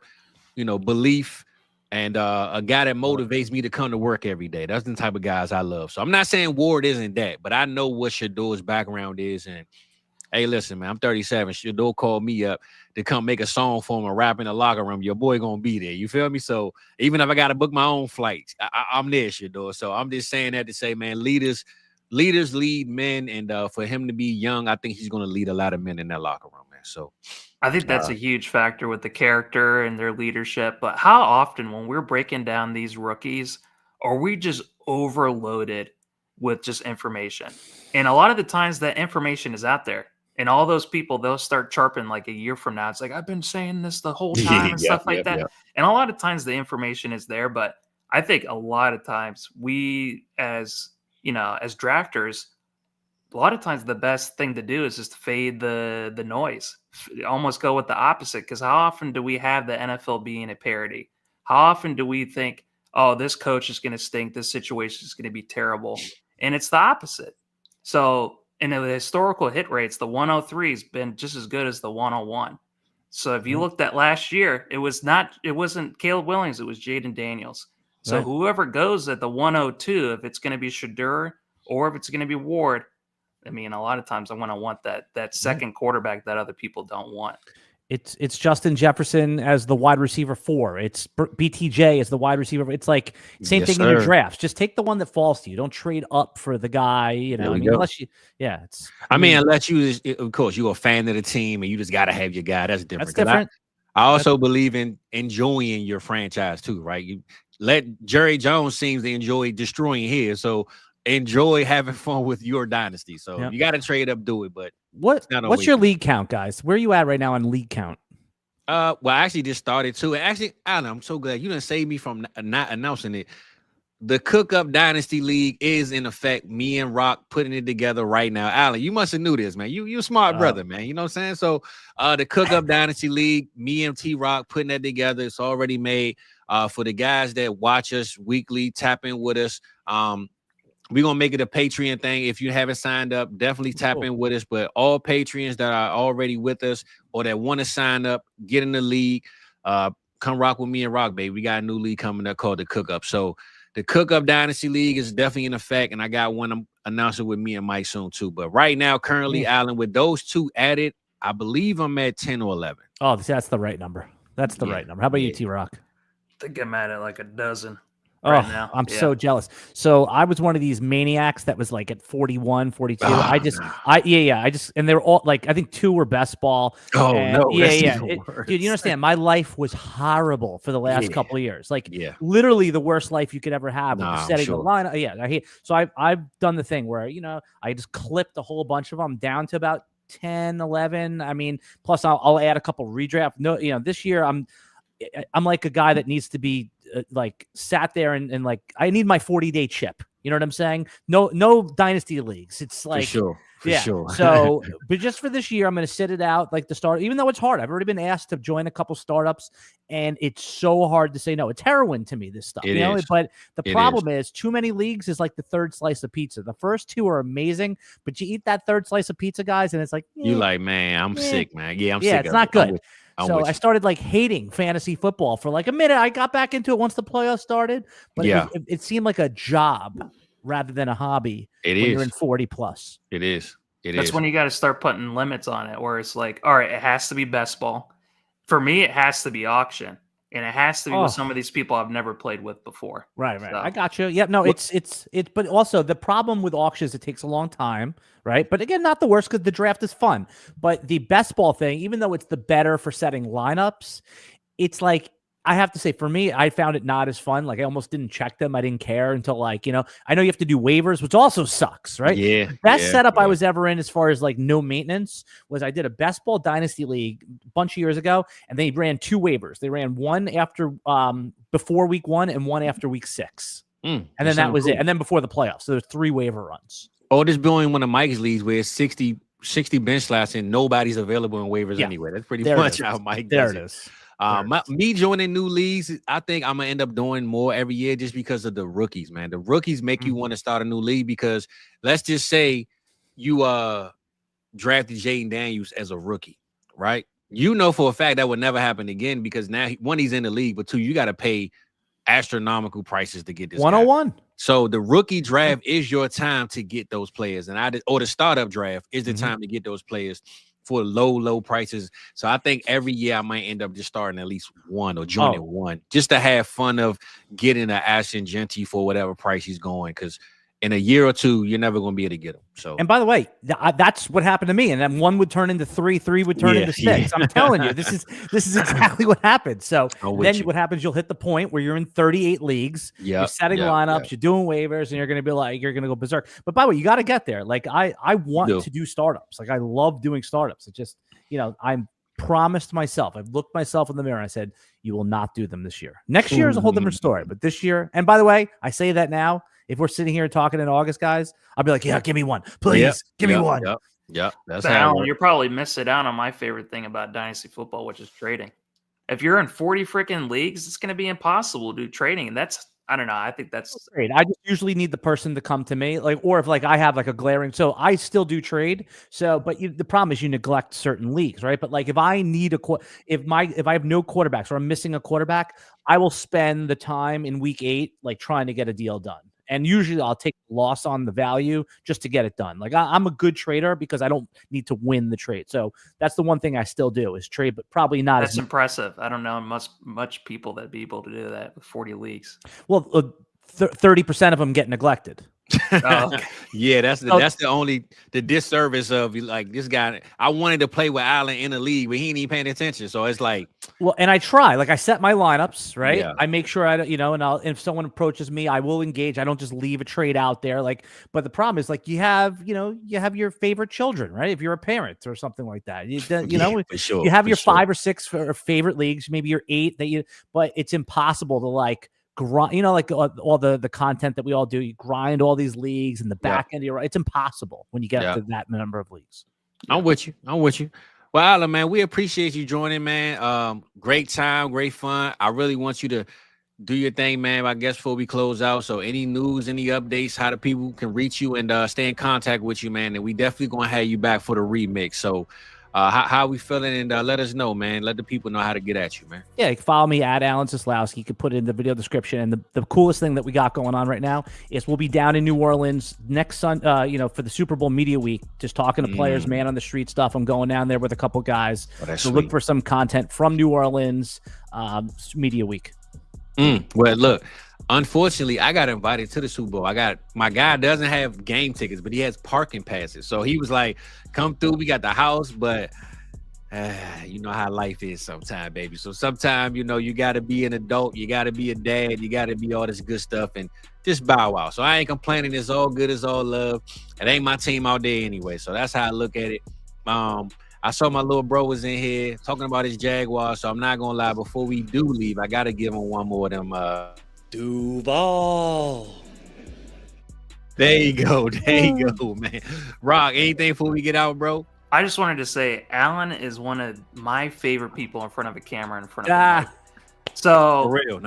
belief. And a guy that motivates me to come to work every day. That's the type of guys I love. So I'm not saying Ward isn't that, but I know what Shador's background is. And hey, listen, man, I'm 37. Shador called me up to come make a song for him and rap in the locker room. Your boy gonna be there. You feel me? So even if I got to book my own flights, I'm there, Shador. So I'm just saying that to say, man, leaders lead men. And for him to be young, I think he's going to lead a lot of men in that locker room, man. So I think that's a huge factor with the character and their leadership. But how often when we're breaking down these rookies, are we just overloaded with just information? And a lot of the times that information is out there. And all those people, they'll start chirping like a year from now. It's like, I've been saying this the whole time and stuff like that. Yep. And a lot of times the information is there. But I think a lot of times we as drafters, a lot of times the best thing to do is just fade the noise, almost go with the opposite. Because how often do we have the NFL being a parody? How often do we think, oh, this coach is going to stink, this situation is going to be terrible? And it's the opposite. So in the historical hit rates, the 103 has been just as good as the 101. So if you looked at last year, it wasn't Caleb Williams, it was Jayden Daniels. So whoever goes at the 102, if it's going to be Shador or if it's going to be Ward, I mean, a lot of times I want that second quarterback that other people don't want. It's Justin Jefferson as the wide receiver 4. It's BTJ as the wide receiver. It's like same thing in your drafts. Just take the one that falls to you. Don't trade up for the guy. Unless you, unless you, of course, you're a fan of the team and you just got to have your guy. That's different. That's different. I also believe in enjoying your franchise too, right? You let Jerry Jones seems to enjoy destroying his, so enjoy having fun with your dynasty. So you got to trade up, do it. But what's your league count, guys? Where are you at right now on league count? Well, I actually just started too. And actually, Alan, I'm so glad you didn't save me from not announcing it. The Cook Up Dynasty League is in effect. Me and Rock putting it together right now. Alan, you must have knew this, man. You a smart brother, man. You know what I'm saying? So the Cook Up Dynasty League, me and T-Rock putting that together. It's already made. For the guys that watch us weekly, tap in with us. We're going to make it a Patreon thing. If you haven't signed up, definitely tap in with us. But all Patreons that are already with us or that want to sign up, get in the league, come rock with me and Rock, baby. We got a new league coming up called the Cook Up. So the Cook Up Dynasty League is definitely in effect, and I got one I'm announcing with me and Mike soon too. But right now, currently, Alan, with those two added, I believe I'm at 10 or 11. Oh, that's the right number. That's the right number. How about you, T-Rock? I think I'm at like a dozen. Right now. I'm so jealous. So I was one of these maniacs that was like at 41, 42. And they were all like, I think 2 were best ball. Oh, no. Dude, you understand? My life was horrible for the last couple of years. Like literally the worst life you could ever have. Setting the line. So I've done the thing where, I just clipped a whole bunch of them down to about 10, 11. I mean, plus I'll add a couple redraft. No, this year I'm like a guy that needs to be like sat there and like, I need my 40-day chip. You know what I'm saying? No dynasty leagues. It's like, for sure. So, but just for this year, I'm going to sit it out like the start, even though it's hard. I've already been asked to join a couple startups and it's so hard to say no. It's heroin to me, this stuff, but the problem is too many leagues is like the third slice of pizza. The first 2 are amazing, but you eat that third slice of pizza, guys. And it's like, you like, man, I'm sick, man. Yeah, I'm sick. It's not good. So I started like hating fantasy football for like a minute. I got back into it once the playoffs started, but it seemed like a job rather than a hobby. When you're in 40 plus. It is. That's when you got to start putting limits on it, where it's like, all right, it has to be best ball. For me, it has to be auction, and it has to be with some of these people I've never played with before. Right. So. I got you. Yeah, no, it's but also the problem with auctions, it takes a long time, right? But again, not the worst because the draft is fun. But the best ball thing, even though it's the better for setting lineups, it's like, I have to say, for me, I found it not as fun. Like, I almost didn't check them. I didn't care until, like, I know you have to do waivers, which also sucks, right? Yeah. The best setup I was ever in as far as, like, no maintenance was I did a best ball dynasty league a bunch of years ago, and they ran 2 waivers. They ran one after before week 1 and one after week 6. And then that was it. And then before the playoffs. So there's 3 waiver runs. Oh, this doing one of Mike's leagues where it's 60 bench slots and nobody's available in waivers anyway. That's pretty much how Mike does it. There it is. Me joining new leagues, I think I'm gonna end up doing more every year just because of the rookies, man. The rookies make you want to start a new league because let's just say you drafted Jayden Daniels as a rookie, right? You know for a fact that would never happen again because now one, he's in the league, but 2, you got to pay astronomical prices to get this 101. guy. So the rookie draft is your time to get those players, or the startup draft is the time to get those players for low prices. So I think every year I might end up just starting at least one or joining one just to have fun of getting an Ashton Genty for whatever price he's going. Because in a year or 2, you're never going to be able to get him. So, and by the way, that's what happened to me. And then 1 would turn into 3, 3 would turn into 6. I'm telling you, this is exactly what happened. So then what happens? You'll hit the point where you're in 38 leagues. You're setting lineups. You're doing waivers, and you're going to be like, you're going to go berserk. But by the way, you got to get there. Like I want to do startups. Like I love doing startups. It just, I'm promised myself. I've looked myself in the mirror and I said, you will not do them this year. Next year is a whole different story. But this year, and by the way, I say that now. If we're sitting here talking in August, guys, I'll be like, yeah, give me one. Please, give me one. Yeah. That's Alan, you're probably missing out on my favorite thing about Dynasty football, which is trading. If you're in 40 freaking leagues, it's going to be impossible to do trading. And I don't know. I think that's great. I just usually need the person to come to me, or if I have a glaring. So I still do trade. So, but the problem is you neglect certain leagues, right? But if I need if I have no quarterbacks or I'm missing a quarterback, I will spend the time in week 8 trying to get a deal done. And usually I'll take a loss on the value just to get it done. I'm a good trader because I don't need to win the trade. So that's the one thing I still do is trade, but probably not. That's impressive. I don't know much people that be able to do that with 40 leagues. Well, 30% of them get neglected. Oh, okay. Yeah, that's the disservice of this guy. I wanted to play with Alan in the league, but he ain't even paying attention. So it's and I try. I set my lineups, right? Yeah. I make sure and if someone approaches me, I will engage. I don't just leave a trade out there. But the problem is you have your favorite children, right? If you're a parent or something like that, for sure, you have your 5 or 6 favorite leagues, maybe your 8 but it's impossible to grind, all the content that we all do. You grind all these leagues in the back end. It's impossible when you get to that number of leagues. I'm with you. Well, Alan, man, we appreciate you joining, man. Great time, great fun. I really want you to do your thing, man. I guess before we close out. So any news, any updates, how the people can reach you and stay in contact with you, man. And we definitely going to have you back for the remix. So how we feeling, and let us know, man. Let the people know how to get at you, man. Yeah, you can follow me at Alan Seslowkey. You can put it in the video description. And the coolest thing that we got going on right now is we'll be down in New Orleans next Sunday, for the Super Bowl Media Week, just talking to players, man on the street stuff. I'm going down there with a couple guys to look for some content from New Orleans Media Week. Well, look, unfortunately, I got invited to the Super Bowl. My guy doesn't have game tickets, but he has parking passes. So he was like, come through. We got the house, but you know how life is sometimes, baby. So sometimes, you got to be an adult. You got to be a dad. You got to be all this good stuff and just bow out. So I ain't complaining. It's all good. It's all love. It ain't my team out there anyway. So that's how I look at it. I saw my little bro was in here talking about his Jaguars. So I'm not going to lie. Before we do leave, I got to give him one more of them Duval. There you go, man. Rock, anything before we get out, bro? I just wanted to say, Alan is one of my favorite people in front of a camera, in front of a mic. So, for real,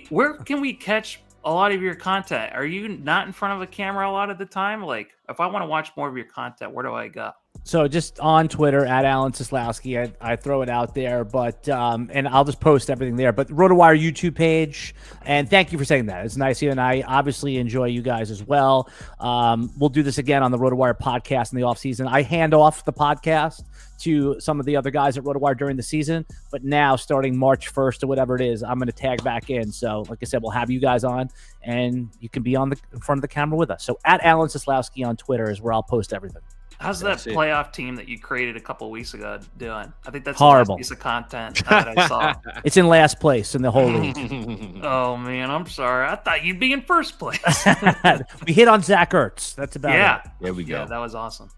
where can we catch a lot of your content? Are you not in front of a camera a lot of the time? If I want to watch more of your content, where do I go? So just on Twitter at Alan Seslowsky, I throw it out there, but and I'll just post everything there. But Rotowire YouTube page, and thank you for saying that. It's nice of you, and I obviously enjoy you guys as well. We'll do this again on the Rotowire podcast in the off season. I hand off the podcast to some of the other guys at Rotowire during the season, but now starting March 1st or whatever it is, I'm going to tag back in. So like I said, we'll have you guys on, and you can be in front of the camera with us. So at Alan Seslowsky on Twitter is where I'll post everything. How's that playoff team that you created a couple of weeks ago doing? I think that's horrible. The last piece of content that I saw. It's in last place in the whole league. Oh, man, I'm sorry. I thought you'd be in first place. We hit on Zach Ertz. That's about it. There we go. Yeah, that was awesome.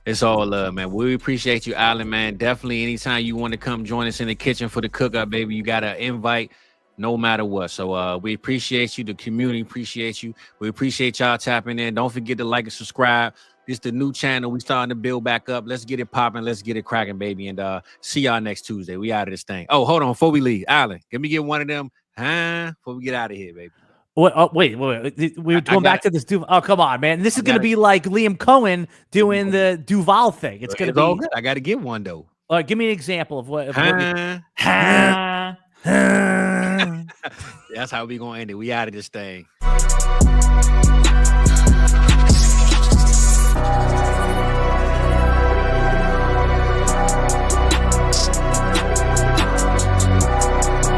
It's all love, man. We appreciate you, Alan, man. Definitely anytime you want to come join us in the kitchen for the cook-up, baby, you got an invite no matter what. So we appreciate you. The community appreciates you. We appreciate y'all tapping in. Don't forget to like and subscribe. This is the new channel. We starting to build back up. Let's get it popping. Let's get it cracking, baby. And see y'all next Tuesday. We out of this thing. Oh, hold on. Before we leave, Alan, can we get one of them? Before we get out of here, baby. Wait. We're going back to this. Oh, come on, man. This is going to be like Liam Cohen doing the Duval thing. It's going to be all good. I got to get one, though. Give me an example of what. That's how we going to end it. We out of this thing.